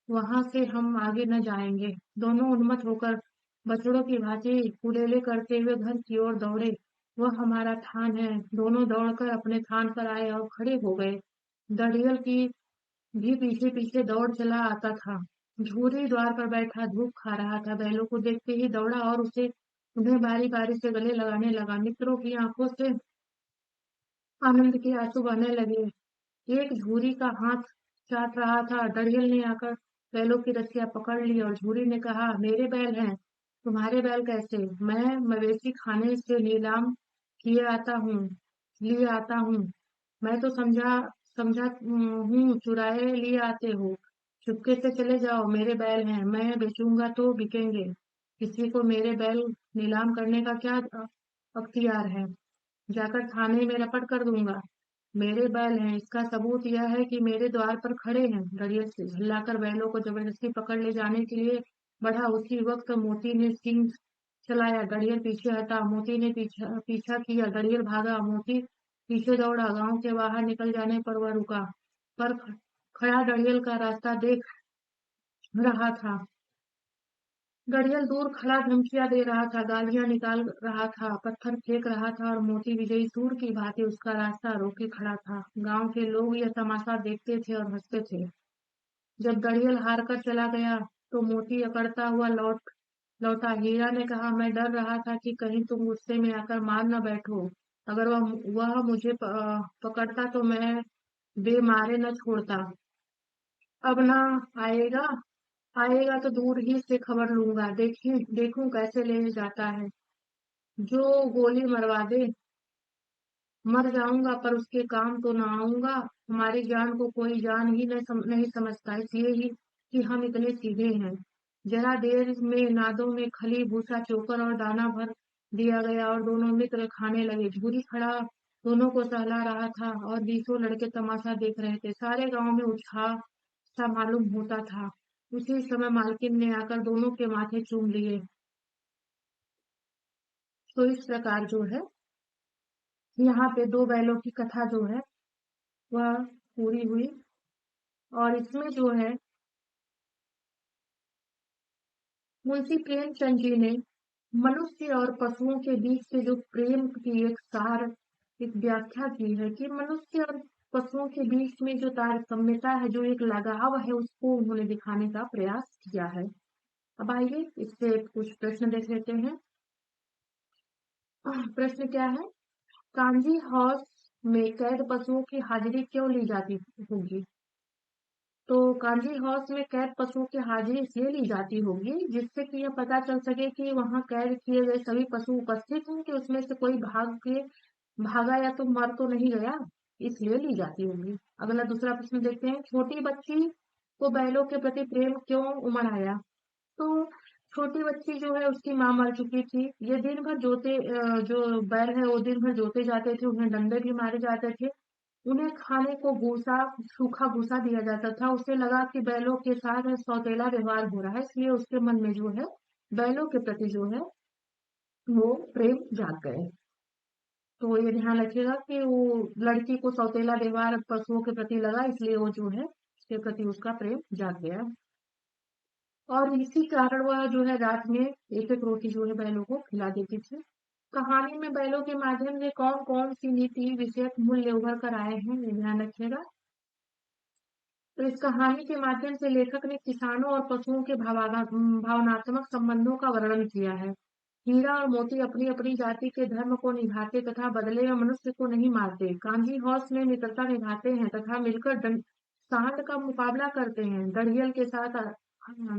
वहां से हम आगे न जाएंगे। दोनों उन्मत्त होकर बछड़ों की भांति उड़ेले करते हुए घर की ओर दौड़े। वह हमारा थान है। दोनों दौड़कर अपने थान पर आए और खड़े हो गए। दड़ियल की भी पीछे पीछे दौड़ चला आता था। झूरी द्वार पर बैठा धूप खा रहा था। बैलों को देखते ही दौड़ा और उसे उन्हें बारी बारी से गले लगाने लगा। मित्रों की आंखों से आनंद के आंसू बहने लगे। एक झूरी का हाथ चाट रहा था। डरियल ने आकर बैलों की रस्सियां पकड़ ली और झूरी ने कहा, मेरे बैल हैं, तुम्हारे बैल कैसे? मैं मवेशी खाने से नीलाम किए आता हूँ, लिए आता हूँ। मैं तो समझा समझा हूँ चुराए लिए आते हो। चुपके से चले जाओ, मेरे बैल हैं, मैं बेचूंगा तो बिकेंगे। किसी को मेरे बैल नीलाम करने का क्या अख्तियार है? जाकर थाने में रपट कर दूंगा। मेरे बैल हैं, इसका सबूत यह है कि मेरे द्वार पर खड़े हैं। डरियल से झल्लाकर बैलों को जबरदस्ती पकड़ ले जाने के लिए बढ़ा। उसी वक्त मोती ने सींग चलाया। डरियल पीछे हटा। मोती ने पीछा पीछा किया। डरियल भागा, मोती पीछे दौड़ा। गांव के बाहर निकल जाने पर वह रुका, पर खड़ा डरियल का रास्ता देख रहा था। डरियल दूर खड़ा धमकियां दे रहा था, गालियां निकाल रहा था, पत्थर फेंक रहा था और मोती विजयी सूर की भांति उसका रास्ता रोके खड़ा था। गांव के लोग यह तमाशा देखते थे और हंसते थे। जब डरियल हार कर चला गया तो मोती अकड़ता हुआ लौटा। हीरा ने कहा, मैं डर रहा था कि कहीं तुम गुस्से में आकर मार न बैठो। अगर वह मुझे पकड़ता तो मैं बेमारे न छोड़ता। अब ना आएगा। आएगा तो दूर ही से खबर लूंगा, देखूं कैसे ले जाता है। जो गोली मरवा दे, मर जाऊंगा पर उसके काम तो ना आऊंगा। हमारी जान को कोई जान ही नहीं समझता, इसलिए ही कि हम इतने सीधे हैं। जरा देर में नादों में खली भूसा चोकर और दाना भर दिया गया और दोनों मित्र खाने लगे। झूरी खड़ा दोनों को सहला रहा था और बीसों लड़के तमाशा देख रहे थे। सारे गांव में उत्साह सा मालूम होता था। उसी समय मालकिन ने आकर दोनों के माथे चूम लिए। तो इस प्रकार जो है, यहाँ पे दो बैलों की कथा जो है वह पूरी हुई। और इसमें जो है मुंशी प्रेमचंद जी ने मनुष्य और पशुओं के बीच से जो प्रेम की एक व्याख्या की है कि मनुष्य और पशुओं के बीच में जो तारतम्यता है, जो एक लगाव है, उसको उन्होंने दिखाने का प्रयास किया है। अब आइए इससे कुछ प्रश्न देख लेते हैं। प्रश्न क्या है? कांजी हाउस में कैद पशुओं की हाजिरी क्यों ली जाती होगी? तो कांजी हाउस में कैद पशुओं की हाजिरी इसलिए ली जाती होगी जिससे कि यह पता चल सके कि वहां कैद किए गए सभी पशु उपस्थित हैं, कि उसमें से कोई भागा या तो मर तो नहीं गया, इसलिए ली जाती होगी। अगला दूसरा प्रश्न देखते हैं। छोटी बच्ची को बैलों के प्रति प्रेम क्यों उमड़ आया? तो छोटी बच्ची जो है उसकी माँ मर चुकी थी। ये दिन भर जो बैल है वो दिन भर जोते जाते थे, उन्हें डंडे भी मारे जाते थे। उन्हें खाने को भूसा, सूखा भूसा दिया जाता था। उसे लगा कि बैलों के साथ सौतेला व्यवहार हो रहा है, इसलिए उसके मन में जो है बैलों के प्रति जो है वो प्रेम जाग गए। तो ये ध्यान रखिएगा कि वो लड़की को सौतेला व्यवहार पशुओं के प्रति लगा, इसलिए वो जो है उसके प्रति उसका प्रेम जाग गया। और इसी कारण वह जो है रात में एक एक रोटी जो है बैलों को खिला देती थी। कहानी में बैलों के माध्यम से कौन कौन सी नीति विषयक मूल्य उभर कर आए हैं, ये ध्यान रखिएगा। तो इस कहानी के माध्यम से लेखक ने किसानों और पशुओं के भावनात्मक संबंधों का वर्णन किया है। हीरा और मोती अपनी अपनी जाति के धर्म को निभाते तथा बदले में मनुष्य को नहीं मारते। कांजी हौस में मित्रता निभाते हैं तथा मिलकर सांड का मुकाबला करते हैं। दड़ियल के साथ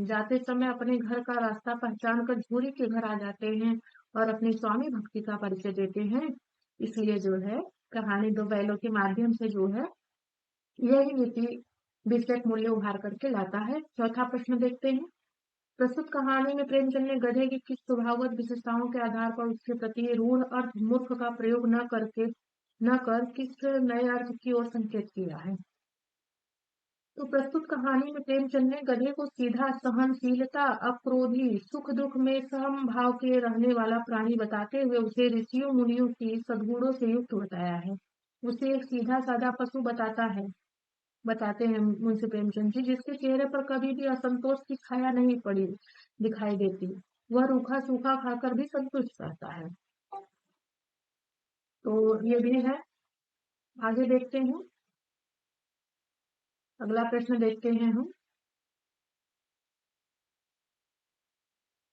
जाते समय अपने घर का रास्ता पहचान कर झूरी के घर आ जाते हैं और अपनी स्वामी भक्ति का परिचय देते हैं। इसलिए जो है कहानी दो बैलों के माध्यम से जो है यही नीति विषयक मूल्य उभार करके लाता है। चौथा प्रश्न देखते हैं। प्रस्तुत कहानी में प्रेमचंद ने गधे की किस स्वभावगत विशेषताओं के आधार पर उसके प्रति रूढ़ अर्थ मूर्ख का प्रयोग न कर किस नए अर्थ की ओर संकेत किया है। तो प्रस्तुत कहानी में प्रेमचंद ने गधे को सीधा, सहनशीलता, अक्रोधी, सुख दुख में समभाव के रहने वाला प्राणी बताते हुए उसे ऋषियों मुनियों की सद्गुणों से युक्त बताया है। उसे एक सीधा साधा पशु बताते हैं मुंशी प्रेमचंद जी, जिसके चेहरे पर कभी भी असंतोष की छाया नहीं पड़ी दिखाई देती। वह रूखा सूखा खाकर भी संतुष्ट रहता है। तो ये भी है। आगे देखते हैं। अगला प्रश्न देखते हैं हम।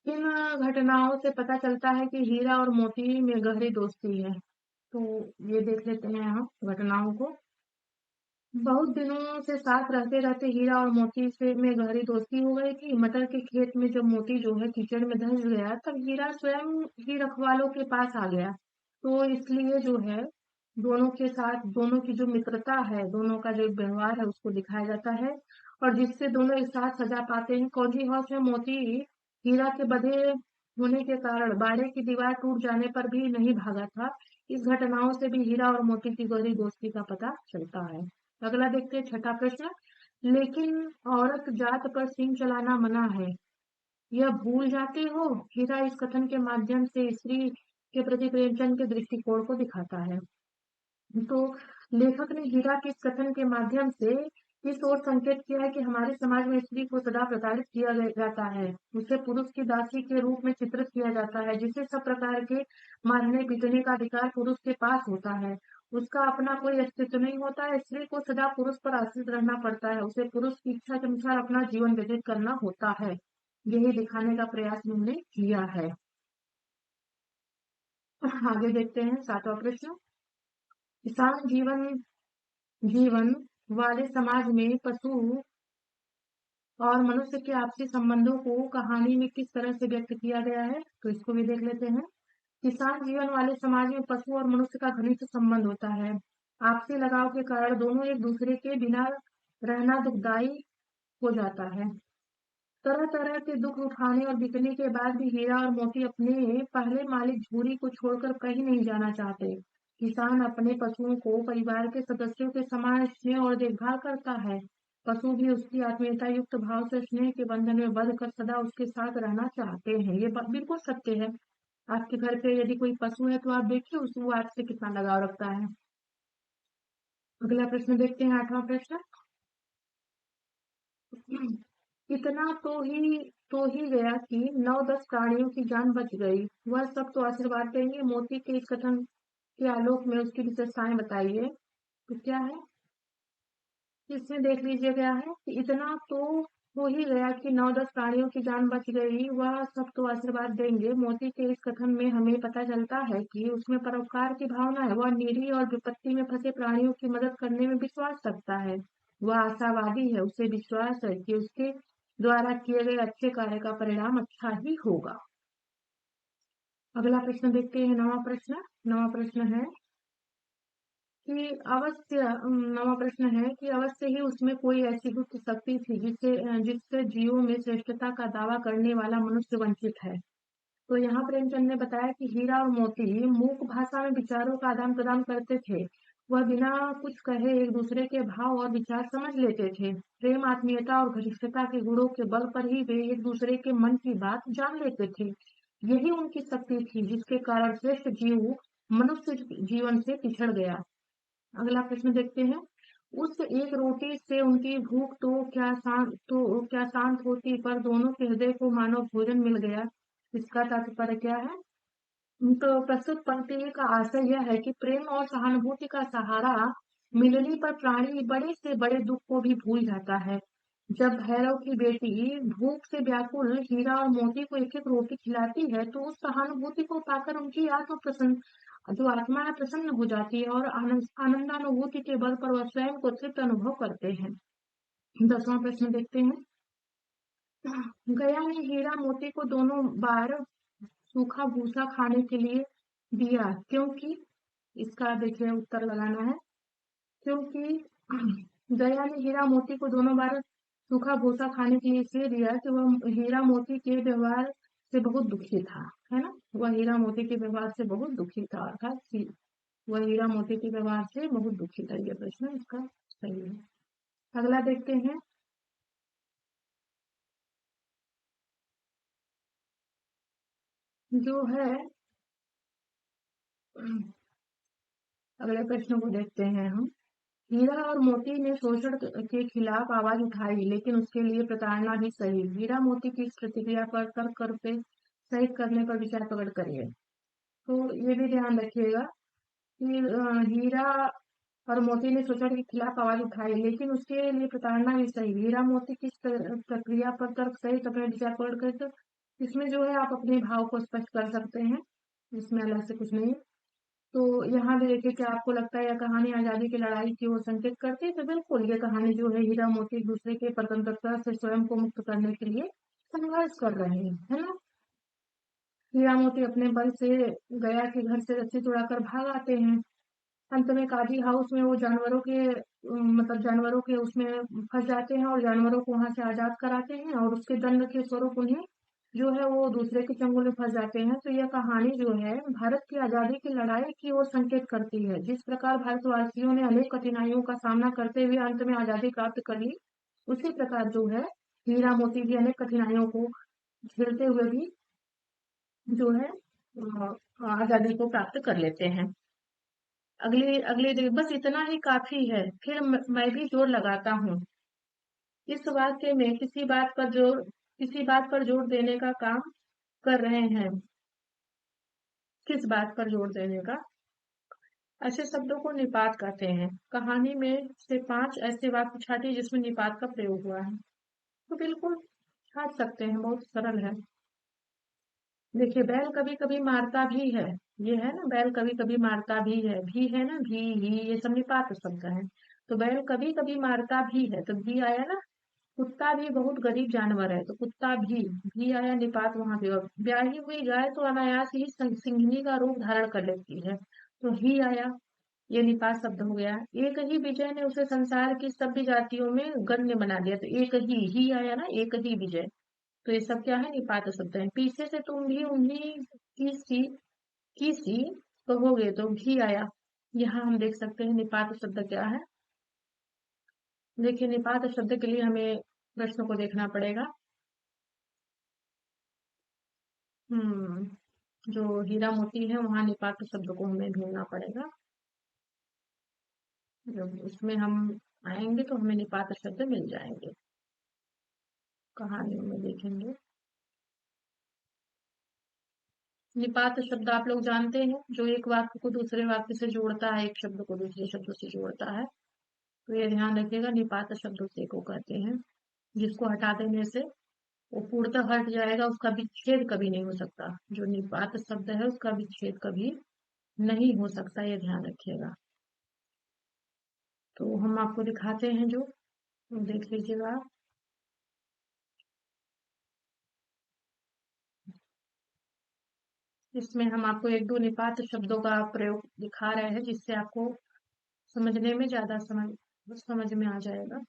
किन घटनाओं से पता चलता है कि हीरा और मोती में गहरी दोस्ती है? तो ये देख लेते हैं हम घटनाओं को। बहुत दिनों से साथ रहते रहते हीरा और मोती से में गहरी दोस्ती हो गई थी। मटर के खेत में जब मोती जो है कीचड़ में धंस गया, तब हीरा स्वयं ही रखवालों के पास आ गया। तो इसलिए जो है दोनों के साथ दोनों की जो मित्रता है, दोनों का जो व्यवहार है उसको दिखाया जाता है और जिससे दोनों एक साथ सजा पाते हैं। कौजी हौस में मोती हीरा के बंधे होने के कारण बाड़े की दीवार टूट जाने पर भी नहीं भागा था। इस घटनाओं से भी हीरा और मोती की गहरी दोस्ती का पता चलता है। अगला देखते हैं छठा प्रश्न। लेकिन औरत जात पर सींग चलाना मना है, यह भूल जाते हो? हीरा इस कथन के माध्यम से स्त्री के प्रति प्रेमचंद के दृष्टिकोण को दिखाता है। तो लेखक ने हीरा के इस कथन के माध्यम से इस ओर संकेत किया है कि हमारे समाज में स्त्री को सदा प्रताड़ित किया जाता है। उसे पुरुष की दासी के रूप में चित्रित किया जाता है, जिसे सब प्रकार के मारने पीटने का अधिकार पुरुष के पास होता है। उसका अपना कोई अस्तित्व नहीं होता है। स्त्री को सदा पुरुष पर आश्रित रहना पड़ता है। उसे पुरुष की इच्छा के अनुसार अपना जीवन व्यतीत करना होता है। यही दिखाने का प्रयास उन्होंने किया है। आगे देखते हैं सातवां प्रश्न। किसान जीवन वाले समाज में पशु और मनुष्य के आपसी संबंधों को कहानी में किस तरह से व्यक्त किया गया है, तो इसको भी देख लेते हैं। किसान जीवन वाले समाज में पशु और मनुष्य का घनिष्ठ संबंध होता है। आपसी लगाव के कारण दोनों एक दूसरे के बिना रहना दुखदाई हो जाता है। तरह तरह के दुख उठाने और बिकने के बाद भी हीरा और मोती अपने पहले मालिक झूरी को छोड़कर कहीं नहीं जाना चाहते। किसान अपने पशुओं को परिवार के सदस्यों के समान स्नेह और देखभाल करता है। पशु भी उसकी आत्मीयता युक्त भाव से स्नेह के बंधन में बंध कर सदा उसके साथ रहना चाहते हैं। ये बात बिल्कुल सत्य है। आपके घर पे यदि कोई पशु है तो आप देखिए उस वो आपसे कितना लगाव रखता है। अगला प्रश्न देखते हैं, आठवां प्रश्न। इतना तो ही गया कि 9-10 प्राणियों की जान बच गई। वह सब तो आशीर्वाद देंगे। मोती के इस कथन के आलोक में उसकी विशेषताएं बताइए। तो क्या है इसमें देख लीजिए, क्या है कि इतना तो हो ही गया कि 9-10 प्राणियों की जान बच गई, वह सब तो आशीर्वाद देंगे। मोती के इस कथन में हमें पता चलता है कि उसमें परोपकार की भावना है। वह निरीह और विपत्ति में फंसे प्राणियों की मदद करने में विश्वास रखता है। वह आशावादी है। उसे विश्वास है कि उसके द्वारा किए गए अच्छे कार्य का परिणाम अच्छा ही होगा। अगला प्रश्न देखते हैं, नवा प्रश्न। नवा प्रश्न है कि अवश्य नवा प्रश्न है कि अवश्य ही उसमें कोई ऐसी गुप्त शक्ति थी जिससे जीवों में श्रेष्ठता का दावा करने वाला मनुष्य वंचित है। तो यहाँ प्रेमचंद ने बताया कि हीरा और मोती मूक भाषा में विचारों का आदान प्रदान करते थे। वह बिना कुछ कहे एक दूसरे के भाव और विचार समझ लेते थे। प्रेम, आत्मीयता और घनिष्ठता के गुणों के बल पर ही वे एक दूसरे के मन की बात जान लेते थे। यही उनकी शक्ति थी जिसके कारण श्रेष्ठ जीव मनुष्य जीवन से पिछड़ गया। अगला प्रश्न देखते हैं। उस एक रोटी से उनकी भूख तो क्या शांत होती, पर दोनों के हृदय को मानो भोजन मिल गया। इसका तात्पर्य क्या है? तो प्रस्तुत पंक्ति का आशय यह है कि प्रेम और सहानुभूति का सहारा मिलने पर प्राणी बड़े से बड़े दुख को भी भूल जाता है। जब भैरव की बेटी भूख से व्याकुल हीरा और मोती को एक एक रोटी खिलाती है, तो उस सहानुभूति को पाकर उनकी आत्मा है प्रसन्न हो जाती है और आनंदानुभूति के बल पर वह स्वयं को तृप्त अनुभव करते हैं। 10वां प्रश्न देखते हैं। गया ने हीरा मोती को दोनों बार सूखा भूसा खाने के लिए दिया, क्योंकि इसका देखिए उत्तर लगाना है। क्योंकि गया ने हीरा मोती को दोनों बार सूखा भूसा खाने के लिए इसलिए दिया कि वह हीरा मोती के व्यवहार से बहुत दुखी था, है ना। वह हीरा मोती के व्यवहार से बहुत दुखी था, अर्थात वह हीरा मोती के व्यवहार से बहुत दुखी था। यह प्रश्न इसका सही है। अगला देखते हैं। जो है अगले प्रश्न को देखते हैं हम। हीरा और मोती ने शोषण के खिलाफ आवाज उठाई, लेकिन उसके लिए प्रताड़ना भी सही। हीरा मोती की इस प्रतिक्रिया पर तर्क करते सही करने पर विचार प्रकट करिए। तो ये भी ध्यान रखिएगा कि हीरा और मोती ने शोषण के खिलाफ आवाज उठाई, लेकिन उसके लिए प्रताड़ना भी सही। हीरा मोती की इस प्रक्रिया पर तर्क सहित अपने विचार प्रकट करें। तो इसमें जो है आप अपने भाव को स्पष्ट कर सकते हैं, इसमें अलग से कुछ नहीं। तो यहाँ भी देखिए, क्या आपको लगता है यह कहानी आजादी की लड़ाई की ओर संकेत करती है? तो बिल्कुल, ये कहानी जो है हीरा मोती एक दूसरे के स्वतंत्रता से स्वयं को मुक्त करने के लिए संघर्ष कर रहे हैं, है ना। हीरा मोती अपने बल से गया के घर से रस्सी तोड़ाकर भाग आते हैं। अंत में काजी हाउस में वो जानवरों के मतलब जानवरों के उसमें फंस जाते हैं और जानवरों को वहां से आजाद कराते हैं, और उसके दंड के स्वरूप उन्हें जो है वो दूसरे के चंगुल में फंस जाते हैं। तो यह कहानी जो है भारत की आजादी की लड़ाई की ओर संकेत करती है। जिस प्रकार भारतवासियों ने अनेक कठिनाइयों का सामना करते हुए अंत में आजादी प्राप्त कर ली, उसी प्रकार जो है हीरा मोती भी अनेक कठिनाइयों को झेलते हुए भी जो है आजादी को प्राप्त कर लेते हैं। अगले अगले दिन बस इतना ही काफी है, फिर मैं भी जोर लगाता हूँ। इस वाक्य में किसी बात पर जोर देने का काम कर रहे हैं। किस बात पर जोर देने का? ऐसे शब्दों को निपात कहते हैं। कहानी में से 5 ऐसे वाक्य छाटिए जिसमें निपात का प्रयोग हुआ है। तो बिल्कुल छाट सकते हैं, बहुत सरल है। देखिए, बैल कभी कभी मारता भी है। ये है ना, बैल कभी कभी मारता भी है ना, भी ही, ये सब निपात शब्द है। तो बैल कभी कभी मारता भी है, तो भी आया ना। कुत्ता भी बहुत गरीब जानवर है, तो कुत्ता भी आया निपात वहां पे। और ब्याही हुई गाय तो अनायास ही सिंघनी का रूप धारण कर लेती है, तो ही आया, ये निपात शब्द हो गया। एक ही विजय ने उसे संसार की सभ्य जातियों में गण्य बना दिया, तो एक ही आया ना, एक ही विजय। तो ये सब क्या है? निपात शब्द है। पीछे से तुम भी उन्हीं की सी कहोगे, तो भी आया। यहाँ हम देख सकते हैं निपात शब्द क्या है। देखिए, निपात शब्द के लिए हमें प्रश्न को देखना पड़ेगा। जो हीरा मोती है वहां निपात शब्द को हमें ढूंढना पड़ेगा। जब उसमें हम आएंगे तो हमें निपात शब्द मिल जाएंगे, कहानियों में देखेंगे। निपात शब्द आप लोग जानते हैं, जो एक वाक्य को दूसरे वाक्य से जोड़ता है, एक शब्द को दूसरे शब्द से जोड़ता है। तो ये ध्यान रखिएगा, निपात शब्द उसी को कहते हैं जिसको हटा देने से वो पूर्णतः हट जाएगा, उसका विच्छेद कभी नहीं हो सकता। जो निपात शब्द है उसका विच्छेद कभी नहीं हो सकता, ये ध्यान रखिएगा। तो हम आपको दिखाते हैं, जो देख लीजिएगा आप। इसमें हम आपको एक दो निपात शब्दों का प्रयोग दिखा रहे हैं, जिससे आपको समझने में ज्यादा समझ में आ जाएगा।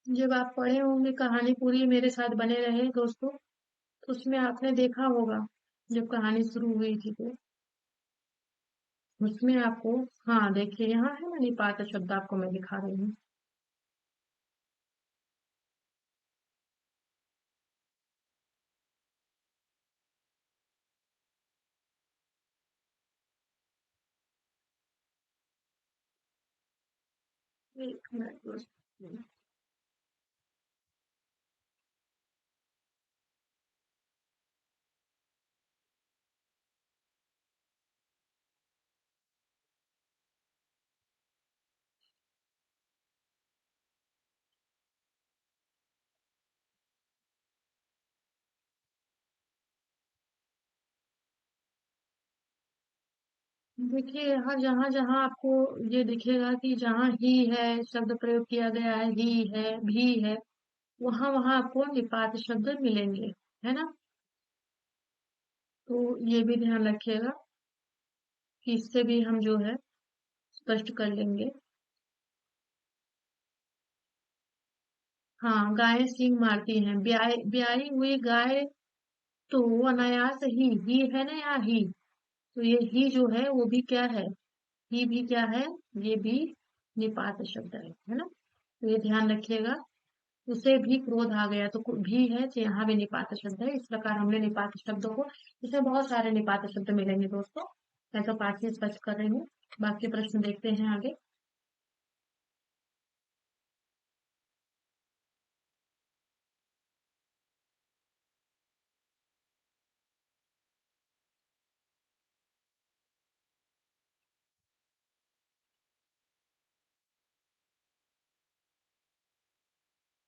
जब आप पढ़े होंगे कहानी पूरी मेरे साथ बने रहे दोस्तों, तो उसमें आपने देखा होगा जब कहानी शुरू हुई थी तो उसमें आपको, हाँ देखिए यहाँ है ना, निपात शब्द आपको मैं दिखा रही हूँ। एक मिनट दोस्तों। देखिए यहाँ जहां जहां आपको ये दिखेगा कि जहां ही है शब्द प्रयोग किया गया है, ही है, भी है, वहां वहां आपको निपात शब्द मिलेंगे, है ना। तो ये भी ध्यान रखिएगा कि इससे भी हम जो है स्पष्ट कर लेंगे। हाँ, गायें सींग मारती हैं, ब्याई ब्याई हुई गाय, तो वो अनायास ही है ना, यहाँ ही। तो ये ही जो है वो भी क्या है, ही भी क्या है, ये भी निपात शब्द है ना। तो ये ध्यान रखिएगा। उसे भी क्रोध आ गया, तो भी है तो यहाँ भी निपात शब्द है। इस प्रकार हमने निपात शब्दों को, इसमें बहुत सारे निपात शब्द मिलेंगे दोस्तों। मैं तो पाठ ही स्पष्ट कर रही हूँ, बाकी प्रश्न देखते हैं आगे।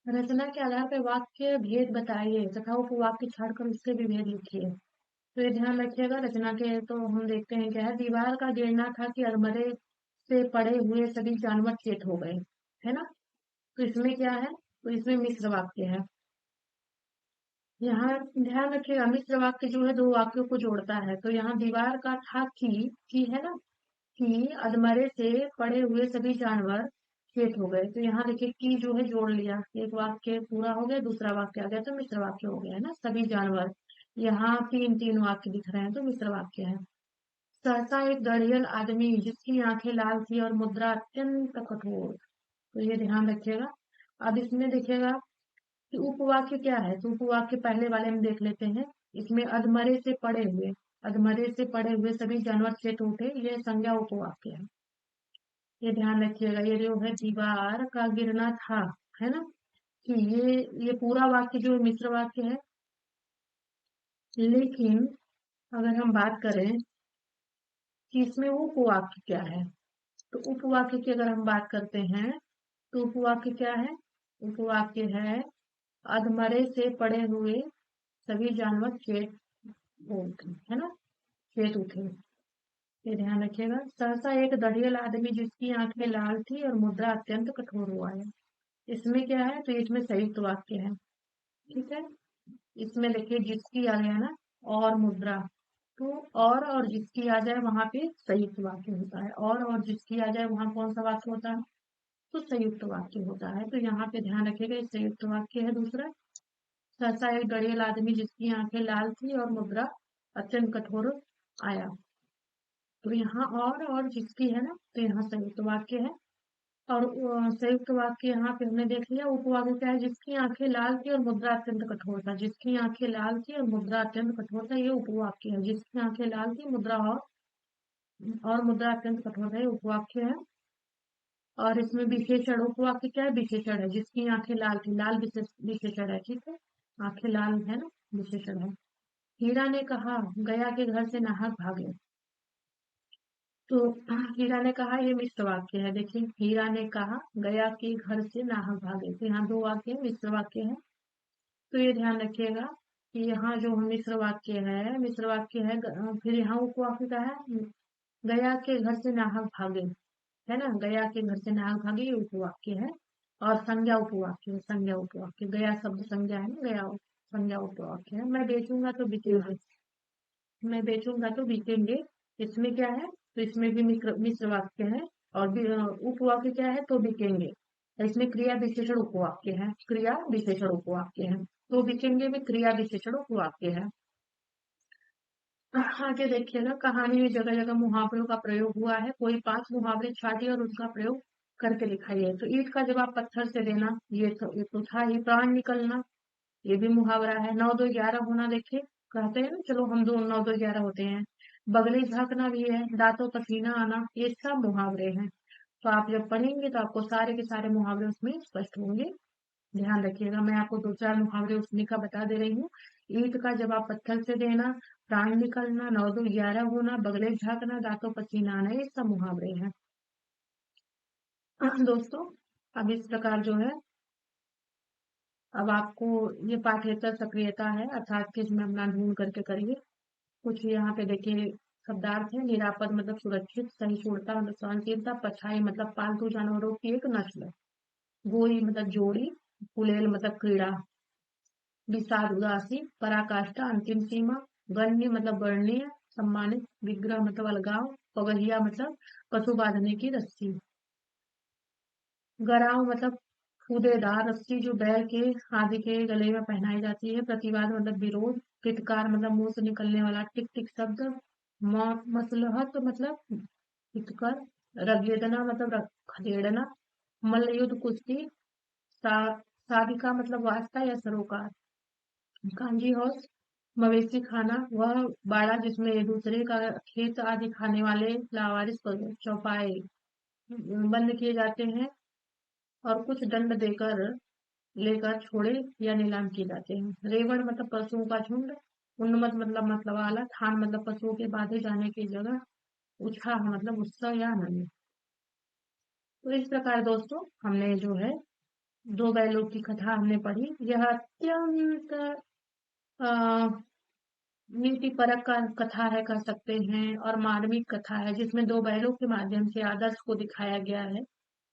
रचना के आधार पर वाक्य भेद बताइए तथा उपवाक्य छाड़कर उसके भी भेद लिखिए। तो ये ध्यान रखिएगा। रचना के तो हम देखते हैं क्या है, दीवार का गिरना था कि अलमरे से पड़े हुए सभी जानवर चेत हो गए, है ना। तो इसमें क्या है, तो इसमें मिश्र वाक्य है। यहाँ ध्यान रखिएगा, मिश्र वाक्य जो है दो वाक्यों को जोड़ता है। तो यहाँ दीवार का था कि है ना, कि अधमरे से पड़े हुए सभी जानवर चेत हो गए। तो यहाँ देखिए की जो है जोड़ लिया, एक वाक्य पूरा हो गया, दूसरा वाक्य आ गया, तो मिश्र वाक्य हो गया, है ना, सभी जानवर। यहाँ तीन तीन वाक्य दिख रहे हैं, तो मिश्र वाक्य है। सहसा एक दढ़ियल आदमी जिसकी आंखें लाल थी और मुद्रा अत्यंत कठोर। तो ये ध्यान रखिएगा। अब इसमें देखिएगा कि उपवाक्य क्या है, तो उपवाक्य पहले वाले में देख लेते हैं। इसमें अधमरे से पड़े हुए, अधमरे से पड़े हुए सभी जानवर चेत उठे, ये संज्ञा उपवाक्य है। ये ध्यान रखिएगा, ये जो है दीवार का गिरना था, है ना, कि ये पूरा वाक्य जो है मिश्र वाक्य है। लेकिन अगर हम बात करें कि इसमें उपवाक्य क्या है, तो उपवाक्य की अगर हम बात करते हैं, तो उपवाक्य क्या है, उपवाक्य है अधमरे से पड़े हुए सभी जानवर चेत उठे, है ना, चेत उठे। ये ध्यान रखिएगा। सहसा एक दढ़ियल आदमी जिसकी आंखें लाल थी और मुद्रा अत्यंत कठोर हुआ है। इसमें क्या है, तो इसमें संयुक्त वाक्य है, ठीक है। इसमें देखिए जिसकी आ गया ना, और मुद्रा, तो और जिसकी आ जाए वहां पे संयुक्त वाक्य होता है, और जिसकी आ जाए वहां कौन सा वाक्य होता है, तो संयुक्त वाक्य होता है। तो यहाँ पे ध्यान रखिएगा, ये संयुक्त वाक्य है दूसरा। सहसा एक डरियल आदमी जिसकी आंखें लाल थी और मुद्रा अत्यंत कठोर आया। तो यहाँ और जिसकी है ना, तो यहाँ संयुक्त वाक्य है। और संयुक्त वाक्य यहाँ पे हमने देख लिया। उपवाक्य क्या है, जिसकी आंखें लाल थी और मुद्रा अत्यंत कठोर था, जिसकी आंखें लाल थी और मुद्रा अत्यंत कठोर था, ये उपवाक्य है। जिसकी आंखें लाल थी मुद्रा और मुद्रा अत्यंत कठोर है, ये उपवाक्य है। और इसमें विशेषण, उपवाक्य क्या है, विशेषण है। जिसकी आंखें लाल थी, लाल विशेषण है, ठीक है, आंखें लाल है ना, विशेषण है। हीरा ने कहा गया के घर से नाहक भागे। तो हीरा ने कहा, ये मिश्र वाक्य है। देखिए हीरा ने कहा गया के घर से नाहक भागे, तो यहाँ दो वाक्य है, मिश्र वाक्य है। तो ये ध्यान रखिएगा कि यहाँ जो मिश्र वाक्य है, मिश्र वाक्य है। फिर यहाँ उपवाक्य का है, गया के घर से नाहक भागे, है ना। गया के घर से नाग भागे, ये उपवाक्य है। और संज्ञा उपवाक्य है, संज्ञा उपवाक्य। गया शब्द संज्ञा है ना, गया संज्ञा उपवाक्य है। मैं बेचूंगा तो बिकेंगे, मैं बेचूंगा तो बिकेंगे, इसमें क्या है, तो इसमें भी मिश्र वाक्य है। और भी उपवाक्य क्या है, तो बिकेंगे, इसमें क्रिया विशेषण उपवाक्य है, क्रिया विशेषण उपवाक्य है। तो बिकेंगे में क्रिया विशेषण उपवाक्य है। आगे देखिएगा, कहानी में जगह जगह मुहावरों का प्रयोग हुआ है। कोई 5 मुहावरे छाटिए और उनका प्रयोग करके दिखाइए। तो ईंट का जवाब पत्थर से देना, ये तो था ही। प्राण निकलना, ये भी मुहावरा है। 9 2 11 होना, देखिए कहते हैं ना, चलो हम दो 9 2 11 होते हैं। बगले झांकना भी है। दांतों पसीना आना, ये सब मुहावरे हैं। तो आप जब पढ़ेंगे तो आपको सारे के सारे मुहावरे उसमें स्पष्ट होंगे। ध्यान रखिएगा, मैं आपको 2 4 मुहावरे उसमें का बता दे रही हूँ। ईंट का जवाब पत्थर से देना, प्राण निकलना, 9 2 11 होना, बगले झांकना, दांतों पसीना आना, ये सब मुहावरे हैं। दोस्तों, अब इस प्रकार जो है, अब आपको ये पाठ्येतर सक्रियता है, अर्थात कि इसमें अपना ढूंढ करके करिए। कुछ यहाँ पे देखिए शब्दार्थ है। निरापद मतलब सुरक्षित, सहिष्णुता मतलब सहनशीलता, पछाई मतलब पालतू जानवरों की एक नस्ल, गोई मतलब जोड़ी, कुलेल मतलब क्रीड़ा, विषाद उदासी, पराकाष्ठा अंतिम सीमा, गण्य मतलब वर्णीय सम्मानित, विग्रह मतलब अलगाव, पगहिया मतलब पशु बांधने की रस्सी, गराव मतलब फूदेदार रस्सी जो बैल के आदि के गले में पहनाई जाती है, प्रतिवाद मतलब विरोध, फिटकार मतलब मुंह से निकलने वाला टिक टिक शब्द, मसलहत मतलब हितकर, रगेदना मतलब खदेड़ना, मल्ल युद्ध कुश्ती, साधिका मतलब वास्ता या सरोकार, कांजी हौस मवेशी खाना, वह बाड़ा जिसमें एक दूसरे का खेत आदि खाने वाले लावारिस चौपाए बंद किए जाते हैं और कुछ दंड देकर लेकर छोड़े या नीलाम किए जाते हैं। रेवड़ मतलब पशुओं का झुंड, उन्मत्त मतलब वाला, थान मतलब पशुओं के बांधे जाने की जगह, उत्साह मतलब उत्सव या आनंद। तो इस प्रकार दोस्तों, हमने जो है 2 बैलों की कथा हमने पढ़ी। यह अत्यंत नीति परक का कथा है कह सकते हैं, और मार्मिक कथा है, जिसमें 2 बैलों के माध्यम से आदर्श को दिखाया गया है,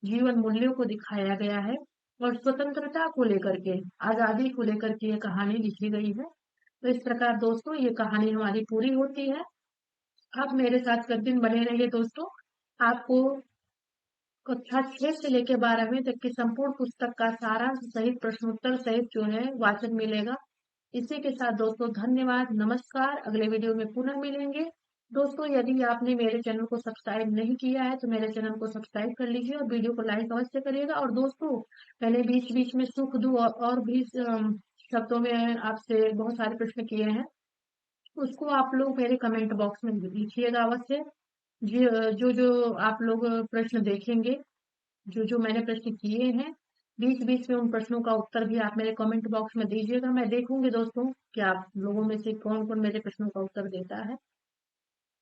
जीवन मूल्यों को दिखाया गया है, और स्वतंत्रता को लेकर के, आजादी को लेकर के ये कहानी लिखी गई है। तो इस प्रकार दोस्तों, ये कहानी हमारी पूरी होती है। आप मेरे साथ कर दिन बने रहिए दोस्तों। आपको कक्षा 6 से लेकर 12वीं तक की संपूर्ण पुस्तक का सारांश सहित प्रश्नोत्तर सहित जो है वाचन मिलेगा। इसी के साथ दोस्तों, धन्यवाद, नमस्कार। अगले वीडियो में पुनः मिलेंगे। दोस्तों, यदि आपने मेरे चैनल को सब्सक्राइब नहीं किया है तो मेरे चैनल को सब्सक्राइब कर लीजिए और वीडियो को लाइक अवश्य करिएगा। और दोस्तों, मैंने बीच बीच में सुख दुख और भी शब्दों में आपसे बहुत सारे प्रश्न किए हैं, उसको आप लोग मेरे कमेंट बॉक्स में लिखिएगा अवश्य। जो जो आप लोग प्रश्न देखेंगे, जो जो मैंने प्रश्न किए हैं, बीच बीच में उन प्रश्नों का उत्तर भी आप मेरे कमेंट बॉक्स में दीजिएगा। मैं देखूंगी दोस्तों कि आप लोगों में से कौन कौन मेरे प्रश्नों का उत्तर देता है।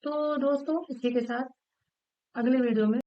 तो दोस्तों, इसी के साथ अगले वीडियो में